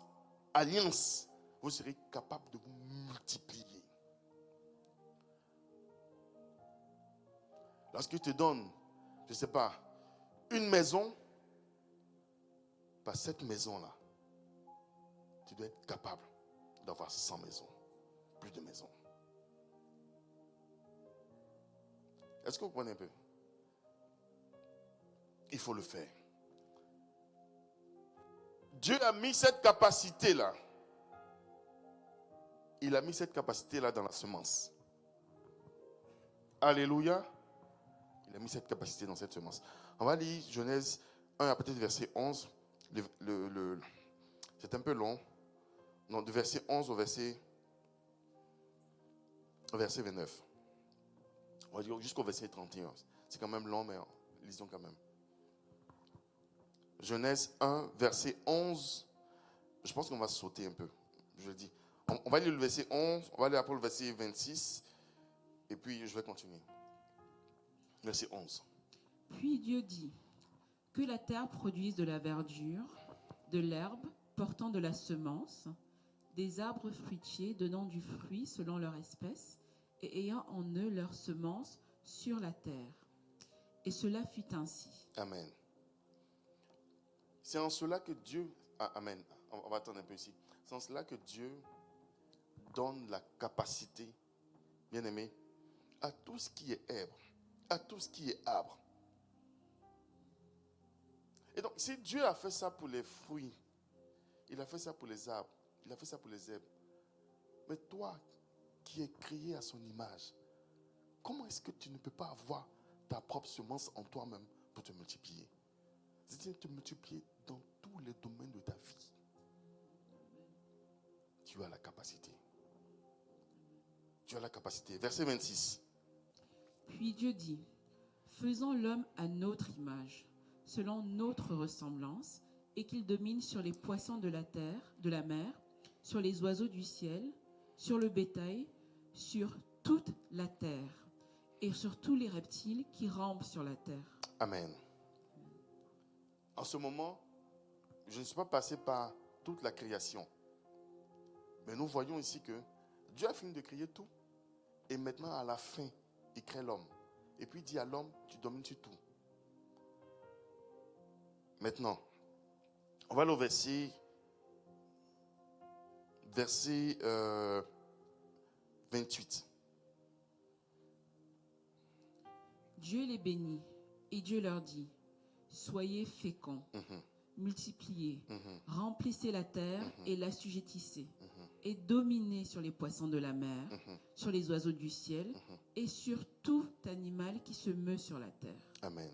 alliance, vous serez capable de vous multiplier. Lorsqu'il te donne, je ne sais pas, une maison, par cette maison-là, tu dois être capable d'avoir 100 maisons, plus de maisons. Est-ce que vous comprenez un peu? Il faut le faire. Dieu a mis cette capacité-là. Il a mis cette capacité-là dans la semence. Alléluia. Il a mis cette capacité dans cette semence. On va lire Genèse 1 à peut-être verset 11. C'est un peu long. Non, de verset 11 au verset 29. On va dire jusqu'au verset 31. C'est quand même long, mais lisons quand même. Genèse 1, verset 11. Je pense qu'on va sauter un peu. Je le dis. On va lire le verset 11. On va aller après le verset 26. Et puis, je vais continuer. Verset 11. Puis Dieu dit, que la terre produise de la verdure, de l'herbe portant de la semence, des arbres fruitiers donnant du fruit selon leur espèce, et ayant en eux leur semence sur la terre. Et cela fut ainsi. Amen. C'est en cela que Dieu... Amen. On va attendre un peu ici. C'est en cela que Dieu donne la capacité, bien aimé, à tout ce qui est herbe, à tout ce qui est arbre. Et donc, si Dieu a fait ça pour les fruits, il a fait ça pour les arbres, il a fait ça pour les herbes. Mais toi, qui es créé à son image, comment est-ce que tu ne peux pas avoir ta propre semence en toi-même pour te multiplier? C'est-à-dire te multiplier dans tous les domaines de ta vie. Tu as la capacité. Tu as la capacité. Verset 26. Puis Dieu dit, faisons l'homme à notre image, selon notre ressemblance, et qu'il domine sur les poissons de la terre, de la mer, sur les oiseaux du ciel, sur le bétail, sur toute la terre, et sur tous les reptiles qui rampent sur la terre. Amen. En ce moment, je ne suis pas passé par toute la création. Mais nous voyons ici que Dieu a fini de créer tout. Et maintenant, à la fin, il crée l'homme. Et puis il dit à l'homme, tu domines sur tout. Maintenant, on va aller au verset 28. Dieu les bénit, et Dieu leur dit, soyez féconds, multipliez, remplissez la terre et l'assujettissez, et dominez sur les poissons de la mer, sur les oiseaux du ciel, et sur tout animal qui se meut sur la terre. Amen.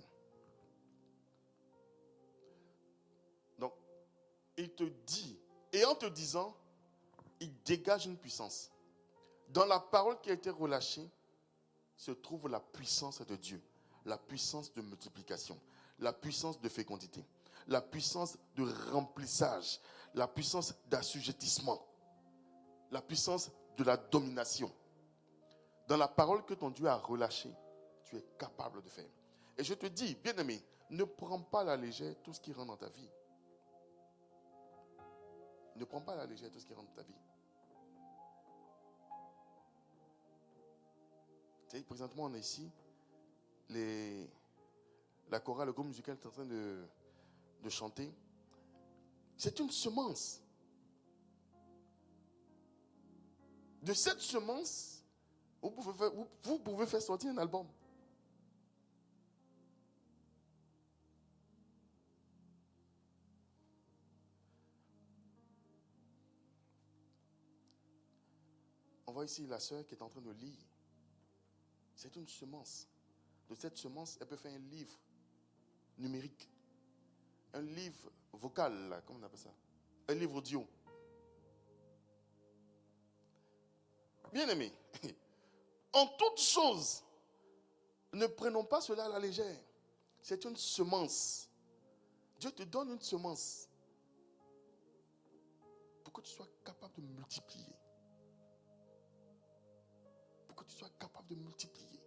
Donc, il te dit, et en te disant, il dégage une puissance. Dans la parole qui a été relâchée, se trouve la puissance de Dieu, la puissance de multiplication, la puissance de fécondité, la puissance de remplissage, la puissance d'assujettissement, la puissance de la domination. Dans la parole que ton Dieu a relâchée, tu es capable de faire. Et je te dis, bien-aimé, ne prends pas à la légère tout ce qui rentre dans ta vie. Ne prends pas à la légère tout ce qui rentre dans ta vie. Présentement, on est ici. La chorale, le groupe musical est en train de chanter. C'est une semence. De cette semence, vous pouvez faire sortir un album. On voit ici la sœur qui est en train de lire. C'est une semence. De cette semence, elle peut faire un livre numérique. Un livre vocal, là, comment on appelle ça? Un livre audio. Bien-aimés, en toutes choses, ne prenons pas cela à la légère. C'est une semence. Dieu te donne une semence pour que tu sois capable de multiplier. Pour que tu sois capable de multiplier.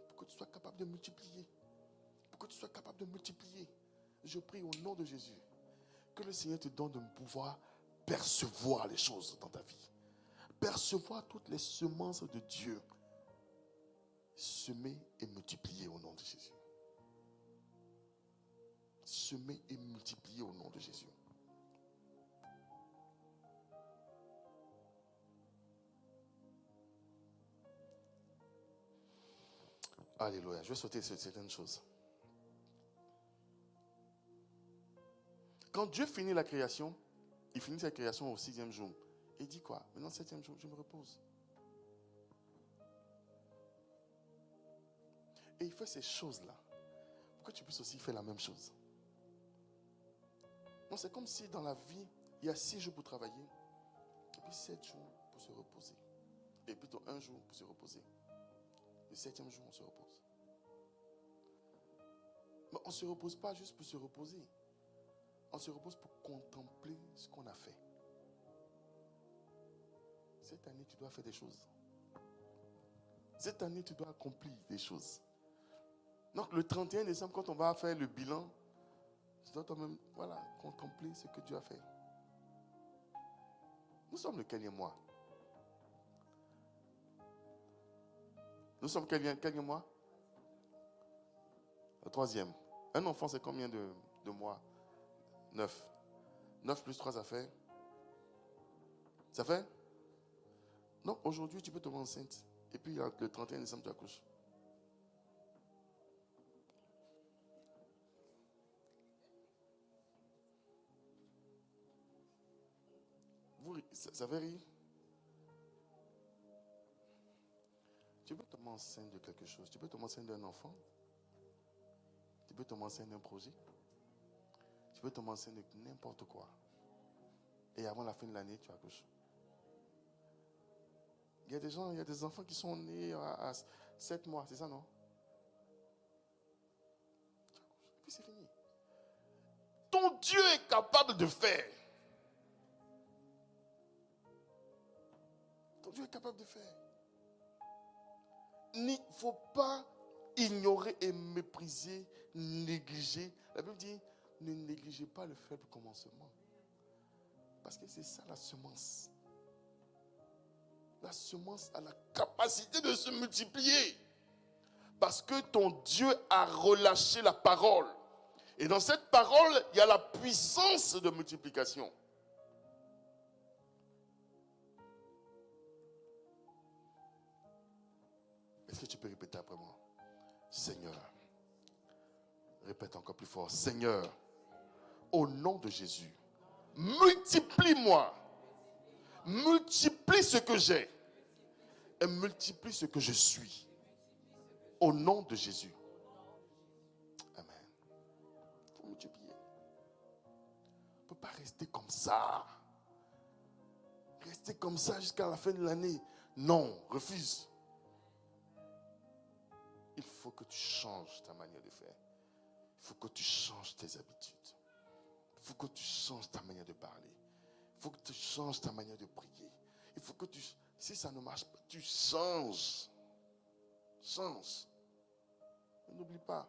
Pour que tu sois capable de multiplier. Pour que tu sois capable de multiplier. Je prie au nom de Jésus que le Seigneur te donne de pouvoir percevoir les choses dans ta vie. Percevoir toutes les semences de Dieu. Semer et multiplier au nom de Jésus. Semer et multiplier au nom de Jésus. Alléluia. Je vais sauter sur certaines choses. Quand Dieu finit la création, il finit sa création au 6e jour. Il dit quoi? Maintenant, 7e jour, je me repose. Et il fait ces choses-là pour que tu puisses aussi faire la même chose. Non, c'est comme si dans la vie, il y a 6 jours pour travailler, et puis 7 jours pour se reposer. Et plutôt 1 jour pour se reposer. Le 7e jour, on se repose. Mais on ne se repose pas juste pour se reposer. On se repose pour contempler ce qu'on a fait. Cette année, tu dois faire des choses. Cette année, tu dois accomplir des choses. Donc, le 31 décembre, quand on va faire le bilan, tu dois toi-même, contempler ce que Dieu a fait. Nous sommes le quel mois? Nous sommes quel mois? Le 3e. Un enfant, c'est combien de mois? 9. 9 plus 3, ça fait? Ça fait? Donc, aujourd'hui, tu peux tomber enceinte. Et puis, le 31 décembre, tu accouches. Ça fait rire? Tu peux tomber tomber enceinte de quelque chose. Tu peux tomber enceinte d'un enfant. Tu peux tomber enceinte d'un projet. Tu peux tomber enceinte de n'importe quoi. Et avant la fin de l'année, tu accouches. Il y a des gens, il y a des enfants qui sont nés à 7 mois, c'est ça, non? Tu accouches. Et puis c'est fini. Ton Dieu est capable de faire. Ton Dieu est capable de faire. Il ne faut pas ignorer et mépriser, négliger. La Bible dit, ne négligez pas le faible commencement. Parce que c'est ça la semence. La semence a la capacité de se multiplier. Parce que ton Dieu a relâché la parole. Et dans cette parole, il y a la puissance de multiplication. Est-ce que tu peux répéter après moi? Seigneur, répète encore plus fort. Seigneur, au nom de Jésus, multiplie-moi. Multiplie ce que j'ai. Et multiplie ce que je suis. Au nom de Jésus. Amen. Il faut multiplier. On ne peut pas rester comme ça. Rester comme ça jusqu'à la fin de l'année. Non, refuse. Il faut que tu changes ta manière de faire. Il faut que tu changes tes habitudes. Il faut que tu changes ta manière de parler. Il faut que tu changes ta manière de prier. Il faut que tu... Si ça ne marche pas, tu changes. Change. N'oublie pas.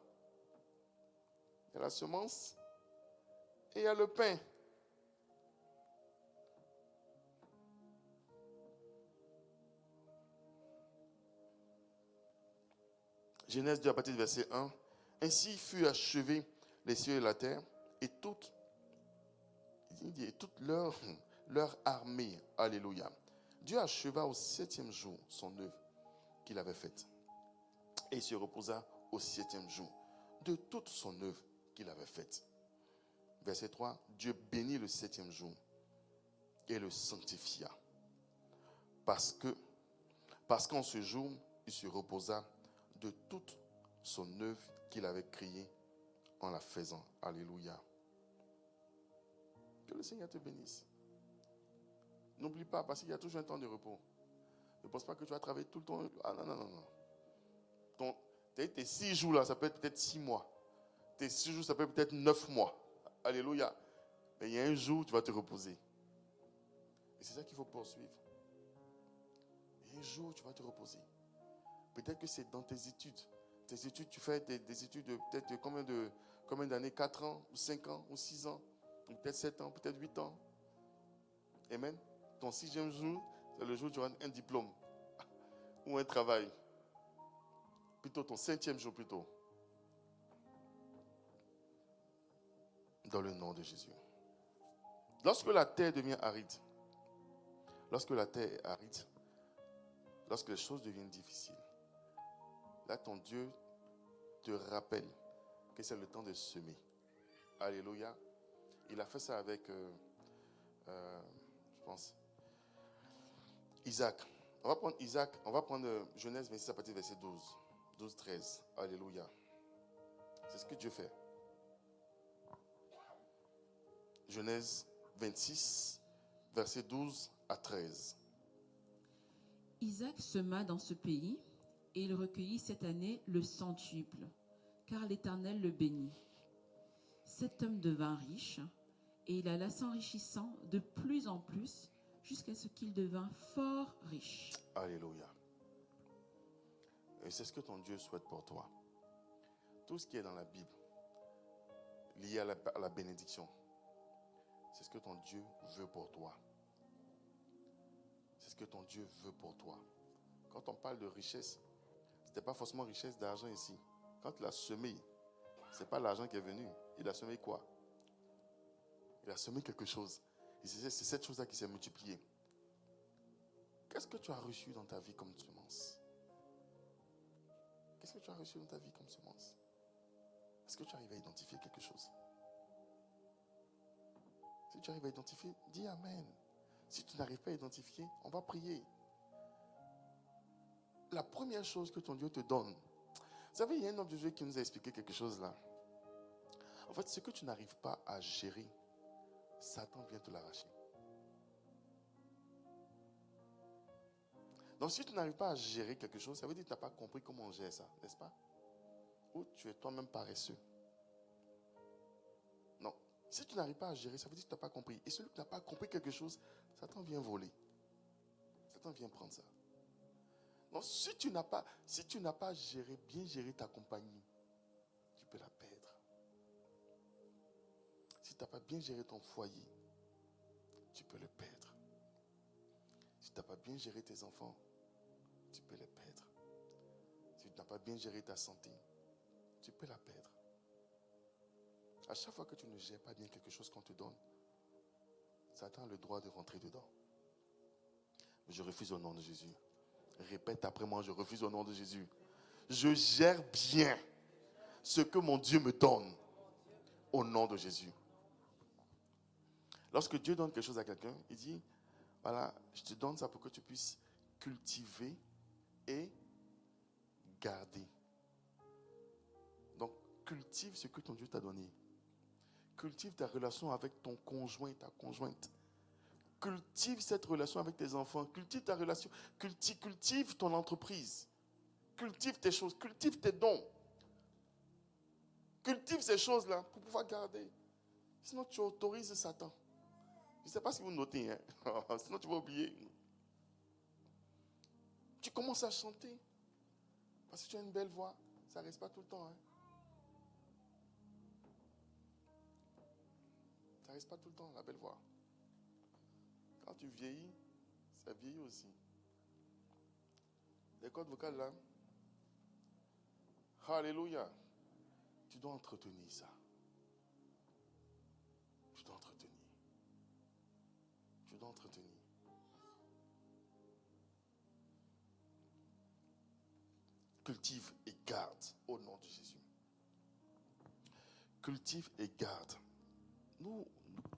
Il y a la semence et il y a le pain. Genèse 2 à partir du verset 1. Ainsi fut achevé les cieux et la terre et toute leur armée. Alléluia. Dieu acheva au 7e jour son œuvre qu'il avait faite. Et il se reposa au 7e jour de toute son œuvre qu'il avait faite. Verset 3. Dieu bénit le 7e jour et le sanctifia. Parce qu'en ce jour, il se reposa de toute son œuvre qu'il avait créée en la faisant. Alléluia. Que le Seigneur te bénisse. N'oublie pas, parce qu'il y a toujours un temps de repos. Ne pense pas que tu vas travailler tout le temps. Ah non, non, non, non. Tes 6 jours là, ça peut être peut-être 6 mois. Tes 6 jours, ça peut être peut-être 9 mois. Alléluia. Mais il y a un jour où tu vas te reposer. Et c'est ça qu'il faut poursuivre. Il y a un jour où tu vas te reposer. Peut-être que c'est dans tes études. Tes études, tu fais des études de peut-être combien d'années? 4 ans, ou 5 ans, ou 6 ans, ou peut-être 7 ans, peut-être 8 ans. Amen. Ton 6e jour, c'est le jour où tu auras un diplôme ou un travail. Plutôt ton 5e jour plutôt. Dans le nom de Jésus. Lorsque la terre devient aride, lorsque la terre est aride, lorsque les choses deviennent difficiles, là ton Dieu te rappelle que c'est le temps de semer. Alléluia. Il a fait ça avec, je pense, Isaac. On va prendre Isaac, on va prendre Genèse 26 à partir du verset 12, 13. Alléluia. C'est ce que Dieu fait. Genèse 26, verset 12 à 13. Isaac sema dans ce pays, et il recueillit cette année le centuple, car l'Éternel le bénit. Cet homme devint riche, et il alla s'enrichissant de plus en plus, jusqu'à ce qu'il devint fort riche. Alléluia. Et c'est ce que ton Dieu souhaite pour toi. Tout ce qui est dans la Bible, lié à la bénédiction, c'est ce que ton Dieu veut pour toi. C'est ce que ton Dieu veut pour toi. Quand on parle de richesse, ce n'était pas forcément richesse d'argent ici. Quand il a semé, ce n'est pas l'argent qui est venu. Il a semé quoi? Il a semé quelque chose. Et c'est cette chose-là qui s'est multipliée. Qu'est-ce que tu as reçu dans ta vie comme semence? Qu'est-ce que tu as reçu dans ta vie comme semence? Est-ce que tu arrives à identifier quelque chose? Si tu arrives à identifier, dis Amen. Si tu n'arrives pas à identifier, on va prier. la première chose que ton Dieu te donne. Vous savez, il y a un homme de Dieu qui nous a expliqué quelque chose là. En fait, ce que tu n'arrives pas à gérer, Satan vient te l'arracher. Donc, si tu n'arrives pas à gérer quelque chose, ça veut dire que tu n'as pas compris comment on gère ça, n'est-ce pas? Ou tu es toi-même paresseux. Non. Si tu n'arrives pas à gérer, ça veut dire que tu n'as pas compris. Et celui qui n'a pas compris quelque chose, Satan vient voler. Satan vient prendre ça. Donc, si tu n'as pas bien géré ta compagnie, tu peux la perdre. Si tu n'as pas bien géré ton foyer, tu peux le perdre. Si tu n'as pas bien géré tes enfants, tu peux les perdre. Si tu n'as pas bien géré ta santé, tu peux la perdre. À chaque fois que tu ne gères pas bien quelque chose qu'on te donne, Satan a le droit de rentrer dedans. Je refuse au nom de Jésus. Répète après moi, je refuse au nom de Jésus. Je gère bien ce que mon Dieu me donne au nom de Jésus. Lorsque Dieu donne quelque chose à quelqu'un, il dit, voilà, je te donne ça pour que tu puisses cultiver et garder. Donc, cultive ce que ton Dieu t'a donné. Cultive ta relation avec ton conjoint, ta conjointe. Cultive cette relation avec tes enfants. Cultive ta relation. Cultive ton entreprise. Cultive tes choses. Cultive tes dons. Cultive ces choses-là pour pouvoir garder. Sinon, tu autorises Satan. Je ne sais pas si vous notez, hein? Sinon tu vas oublier. Tu commences à chanter. Parce que tu as une belle voix. Ça ne reste pas tout le temps. Hein? Ça ne reste pas tout le temps, la belle voix. Quand tu vieillis, ça vieillit aussi. Les cordes vocales là. Alléluia. Tu dois entretenir ça. Tu dois entretenir. Tu dois entretenir. Cultive et garde au nom de Jésus. Cultive et garde. Nous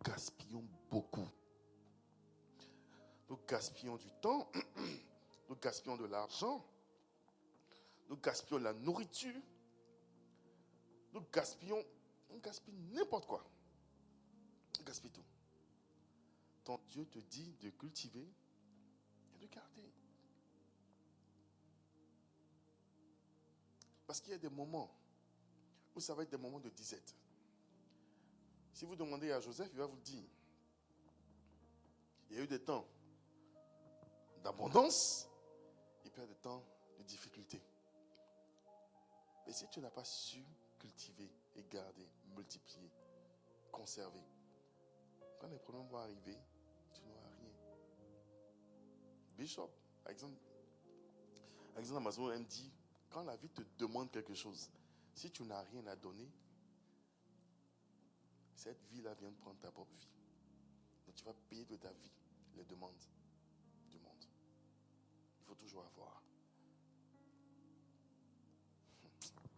gaspillons beaucoup. Nous gaspillons du temps. Nous gaspillons de l'argent. Nous gaspillons la nourriture. On gaspille n'importe quoi. On gaspille tout. Ton Dieu te dit de cultiver et de garder. Parce qu'il y a des moments où ça va être des moments de disette. Si vous demandez à Joseph, il va vous le dire. Il y a eu des temps d'abondance et puis il y a des temps de difficulté. Mais si tu n'as pas su cultiver et garder, multiplier, conserver, quand les problèmes vont arriver, tu n'auras rien. Bishop, par exemple, Amazon, elle dit, quand la vie te demande quelque chose, si tu n'as rien à donner, cette vie-là vient de prendre ta propre vie. Donc tu vas payer de ta vie les demandes du monde. Il faut toujours avoir.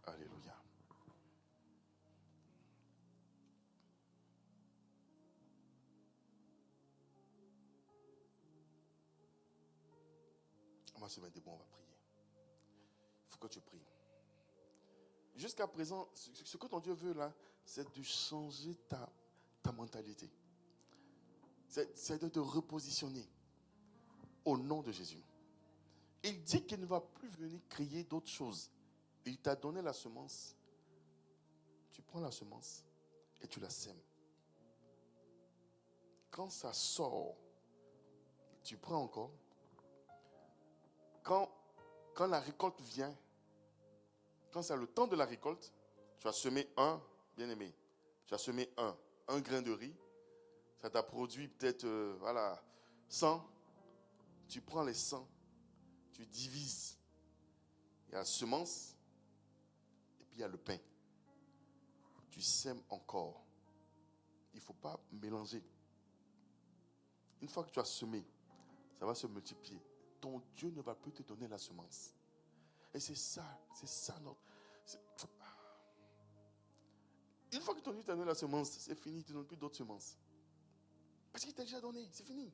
Alléluia. On va se mettre debout, on va prier. Il faut que tu pries. Jusqu'à présent, ce que ton Dieu veut là, c'est de changer ta mentalité. C'est de te repositionner au nom de Jésus. Il dit qu'il ne va plus venir crier d'autres choses. Il t'a donné la semence. Tu prends la semence et tu la sèmes. Quand ça sort, tu prends encore. Quand la récolte vient, quand c'est le temps de la récolte, tu as semé bien-aimé, tu as semé un grain de riz, ça t'a produit peut-être 100, tu prends les 100, tu divises. Il y a la semence et puis il y a le pain. Tu sèmes encore. Il ne faut pas mélanger. Une fois que tu as semé, ça va se multiplier. Ton Dieu ne va plus te donner la semence. Et c'est ça notre... Une fois que ton Dieu t'a donné la semence, c'est fini, il ne te donne plus d'autres semences. Parce qu'il t'a déjà donné, c'est fini.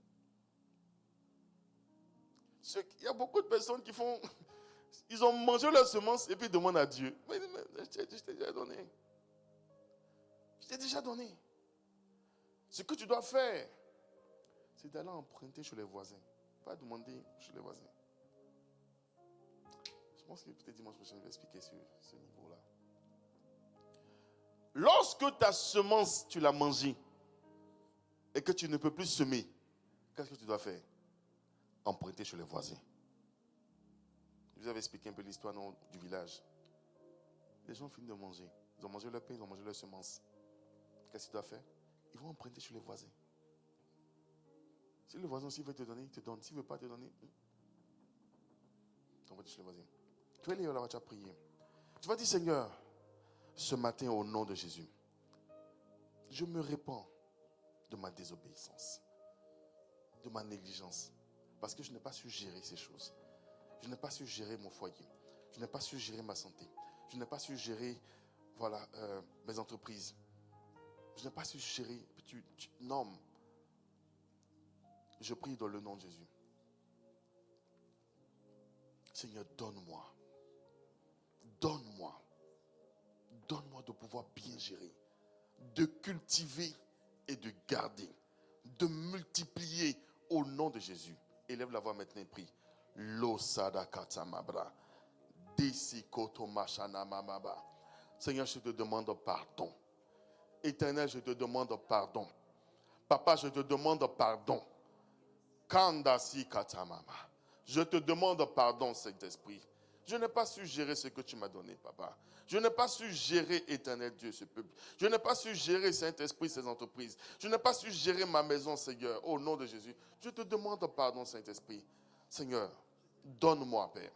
Il y a beaucoup de personnes qui font Ils ont mangé leur semence et puis ils demandent à Dieu. Mais je t'ai déjà donné. Je t'ai déjà donné. Ce que tu dois faire, c'est d'aller emprunter chez les voisins. Pas demander chez les voisins. Je pense que peut-être dimanche prochain, je vais expliquer sur ce niveau-là. Lorsque ta semence, tu l'as mangée et que tu ne peux plus semer, qu'est-ce que tu dois faire? Emprunter chez les voisins. Je vous avais expliqué un peu l'histoire du village. Les gens finissent de manger. Ils ont mangé leur pain, ils ont mangé leur semence. Qu'est-ce qu'ils doivent faire? Ils vont emprunter chez les voisins. Si le voisin aussi veut te donner, il te donne. S'il ne veut pas te donner, tu empruntes chez les voisins. Tu vas aller là-bas, tu vas prier. Tu vas dire, Seigneur, ce matin, au nom de Jésus, je me répands de ma désobéissance, de ma négligence, parce que je n'ai pas su gérer ces choses. Je n'ai pas su gérer mon foyer. Je n'ai pas su gérer ma santé. Je n'ai pas su gérer mes entreprises. Je n'ai pas su gérer. Non. Je prie dans le nom de Jésus. Seigneur, donne-moi. Donne-moi. Donne-moi de pouvoir bien gérer, de cultiver et de garder, de multiplier au nom de Jésus. Élève la voix maintenant et prie. Seigneur, je te demande pardon. Éternel, je te demande pardon. Papa, je te demande pardon. Kandasi katamama. Je te demande pardon, Saint-Esprit. Je n'ai pas su gérer ce que tu m'as donné, Papa. Je n'ai pas su gérer, Éternel Dieu, ce peuple. Je n'ai pas su gérer, Saint-Esprit, ces entreprises. Je n'ai pas su gérer ma maison, Seigneur, au nom de Jésus. Je te demande pardon, Saint-Esprit. Seigneur, donne-moi, Père,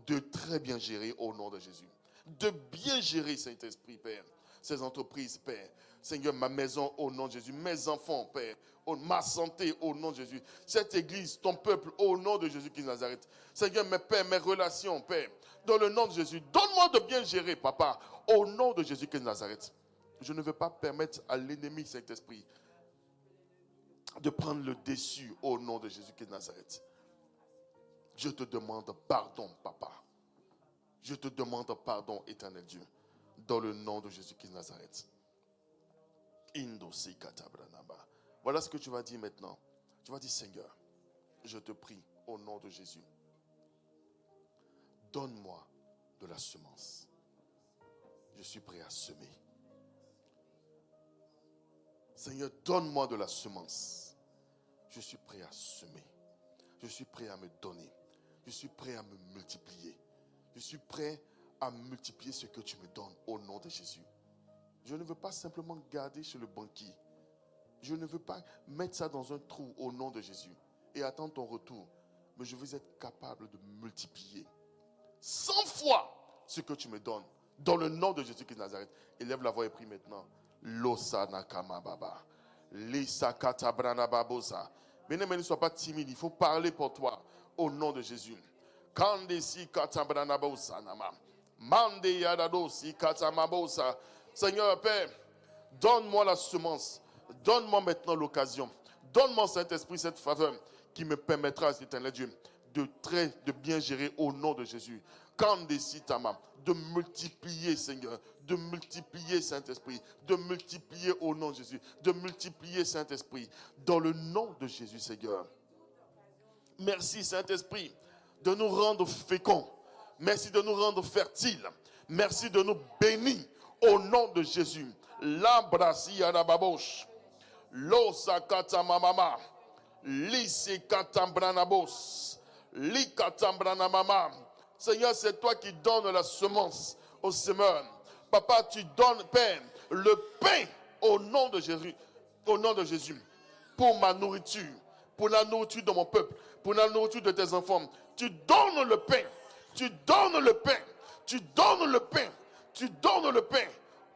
de très bien gérer au nom de Jésus. De bien gérer, Saint-Esprit, Père, ces entreprises, Père. Seigneur, ma maison au nom de Jésus, mes enfants, Père, ma santé au nom de Jésus, cette église, ton peuple au nom de Jésus-Christ de Nazareth. Seigneur, mes pères, mes relations, Père, dans le nom de Jésus, donne-moi de bien gérer, Papa, au nom de Jésus-Christ de Nazareth. Je ne veux pas permettre à l'ennemi, Saint-Esprit, de prendre le dessus au nom de Jésus-Christ de Nazareth. Je te demande pardon, Papa. Je te demande pardon, éternel Dieu, dans le nom de Jésus-Christ de Nazareth. Voilà ce que tu vas dire maintenant. Tu vas dire, Seigneur, je te prie au nom de Jésus. Donne-moi de la semence. Je suis prêt à semer. Seigneur, donne-moi de la semence. Je suis prêt à semer. Je suis prêt à me donner. Je suis prêt à me multiplier. Je suis prêt à multiplier ce que tu me donnes au nom de Jésus. Je ne veux pas simplement garder chez le banquier. Je ne veux pas mettre ça dans un trou au nom de Jésus et attendre ton retour. Mais je veux être capable de multiplier 100 fois ce que tu me donnes. Dans le nom de Jésus-Christ de Nazareth. Élève la voix et prie maintenant. Losana kamababa. Lisakata branababosa. Mais ne sois pas timide. Il faut parler pour toi au nom de Jésus. Kandesi katabranabosa nama. Mande yadadosi katamabosa. Seigneur Père, donne-moi la semence. Donne-moi maintenant l'occasion. Donne-moi, Saint-Esprit, cette faveur qui me permettra, éternel Dieu, de bien gérer au nom de Jésus. De multiplier, Seigneur, de multiplier, Saint-Esprit, de multiplier au nom de Jésus, de multiplier, Saint-Esprit, dans le nom de Jésus, Seigneur. Merci, Saint-Esprit, de nous rendre féconds. Merci de nous rendre fertiles. Merci de nous bénir au nom de Jésus. L'ambrasi adababosh. L'osakata mamama. L'isekatambranabosh. L'ikatambrana. Seigneur, c'est toi qui donnes la semence au semeur. Papa, tu donnes, Père, le pain au nom de Jésus. Au nom de Jésus. Pour ma nourriture. Pour la nourriture de mon peuple. Pour la nourriture de tes enfants. Tu donnes le pain. Tu donnes le pain. Tu donnes le pain. Tu donnes le pain.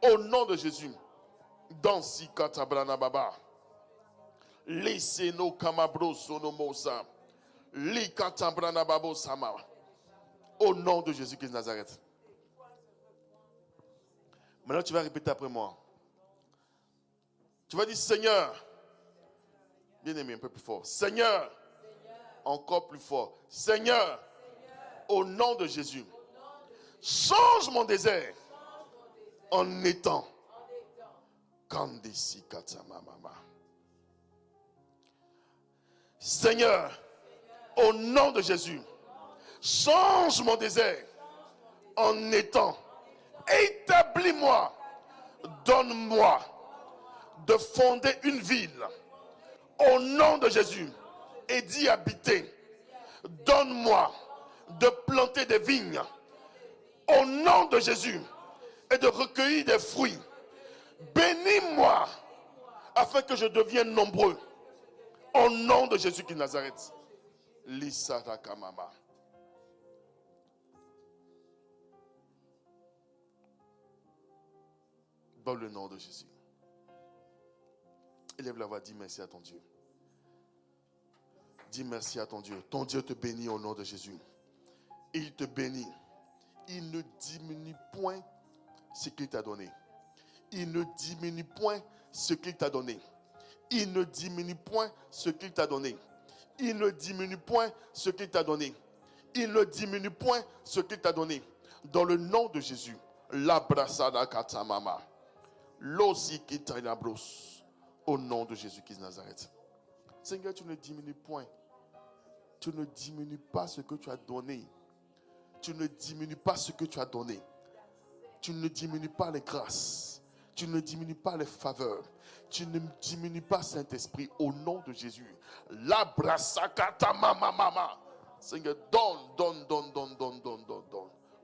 Au nom de Jésus. Dans Sikatabrana Baba. Laissez-nous kamabro sonomosa. Likatabrana Babo Sama. Au nom de Jésus-Christ de Nazareth. Maintenant, tu vas répéter après moi. Tu vas dire, Seigneur. Bien aimé, un peu plus fort. Seigneur. Encore plus fort. Seigneur. Au nom de Jésus. Change mon désert en étang. Kandisi katamamama. Seigneur, au nom de Jésus, change mon désert en étang. Établis-moi, donne-moi de fonder une ville au nom de Jésus et d'y habiter. Donne-moi de planter des vignes au nom de Jésus et de recueillir des fruits. Bénis-moi afin que je devienne nombreux au nom de Jésus qui Nazareth. Lissarakamama. Dans le nom de Jésus. Élève la voix, dis merci à ton Dieu. Dis merci à ton Dieu. Ton Dieu te bénit au nom de Jésus. Il te bénit. Il ne diminue point ce qu'il t'a donné. Il ne diminue point ce qu'il t'a donné. Il ne diminue point ce qu'il t'a donné. Il ne diminue point ce qu'il t'a donné. Il ne diminue point ce qu'il t'a donné. Dans le nom de Jésus. L'abrasada katamama. L'osikitainabros. Au nom de Jésus-Christ de Nazareth. Seigneur, tu ne diminues point. Tu ne diminues pas ce que tu as donné. Tu ne diminues pas ce que tu as donné. Tu ne diminues pas les grâces. Tu ne diminues pas les faveurs. Tu ne diminues pas Saint-Esprit au nom de Jésus. La brasakata mama mama. Seigneur, donne.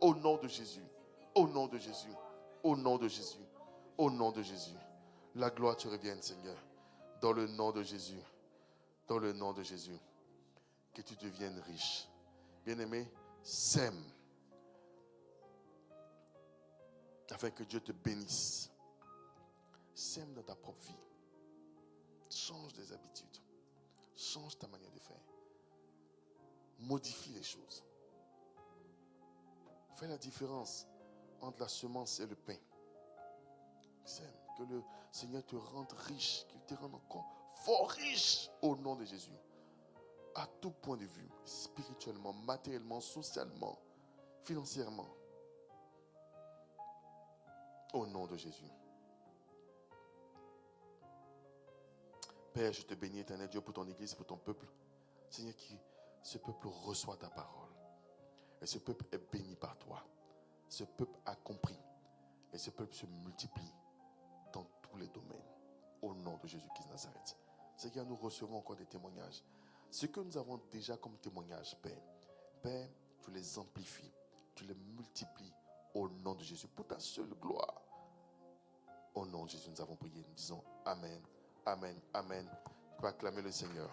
Au nom de Jésus. Au nom de Jésus. Au nom de Jésus. Au nom de Jésus. La gloire te revienne, Seigneur. Dans le nom de Jésus. Dans le nom de Jésus. Que tu deviennes riche. Bien-aimé, sème. Afin que Dieu te bénisse. Sème dans ta propre vie. Change des habitudes. Change ta manière de faire. Modifie les choses. Fais la différence entre la semence et le pain. Sème. Que le Seigneur te rende riche. Qu'il te rende encore fort riche au nom de Jésus. À tout point de vue. Spirituellement, matériellement, socialement, financièrement. Au nom de Jésus. Père, je te bénis, éternel Dieu, pour ton église, pour ton peuple. Seigneur, ce peuple reçoit ta parole. Et ce peuple est béni par toi. Ce peuple a compris. Et ce peuple se multiplie dans tous les domaines. Au nom de Jésus-Christ de Nazareth. Seigneur, nous recevons encore des témoignages. Ce que nous avons déjà comme témoignage, Père, tu les amplifies. Tu les multiplies au nom de Jésus. Pour ta seule gloire. Au nom de Jésus, nous avons prié. Nous disons Amen. Amen. Amen. Tu peux acclamer le Seigneur.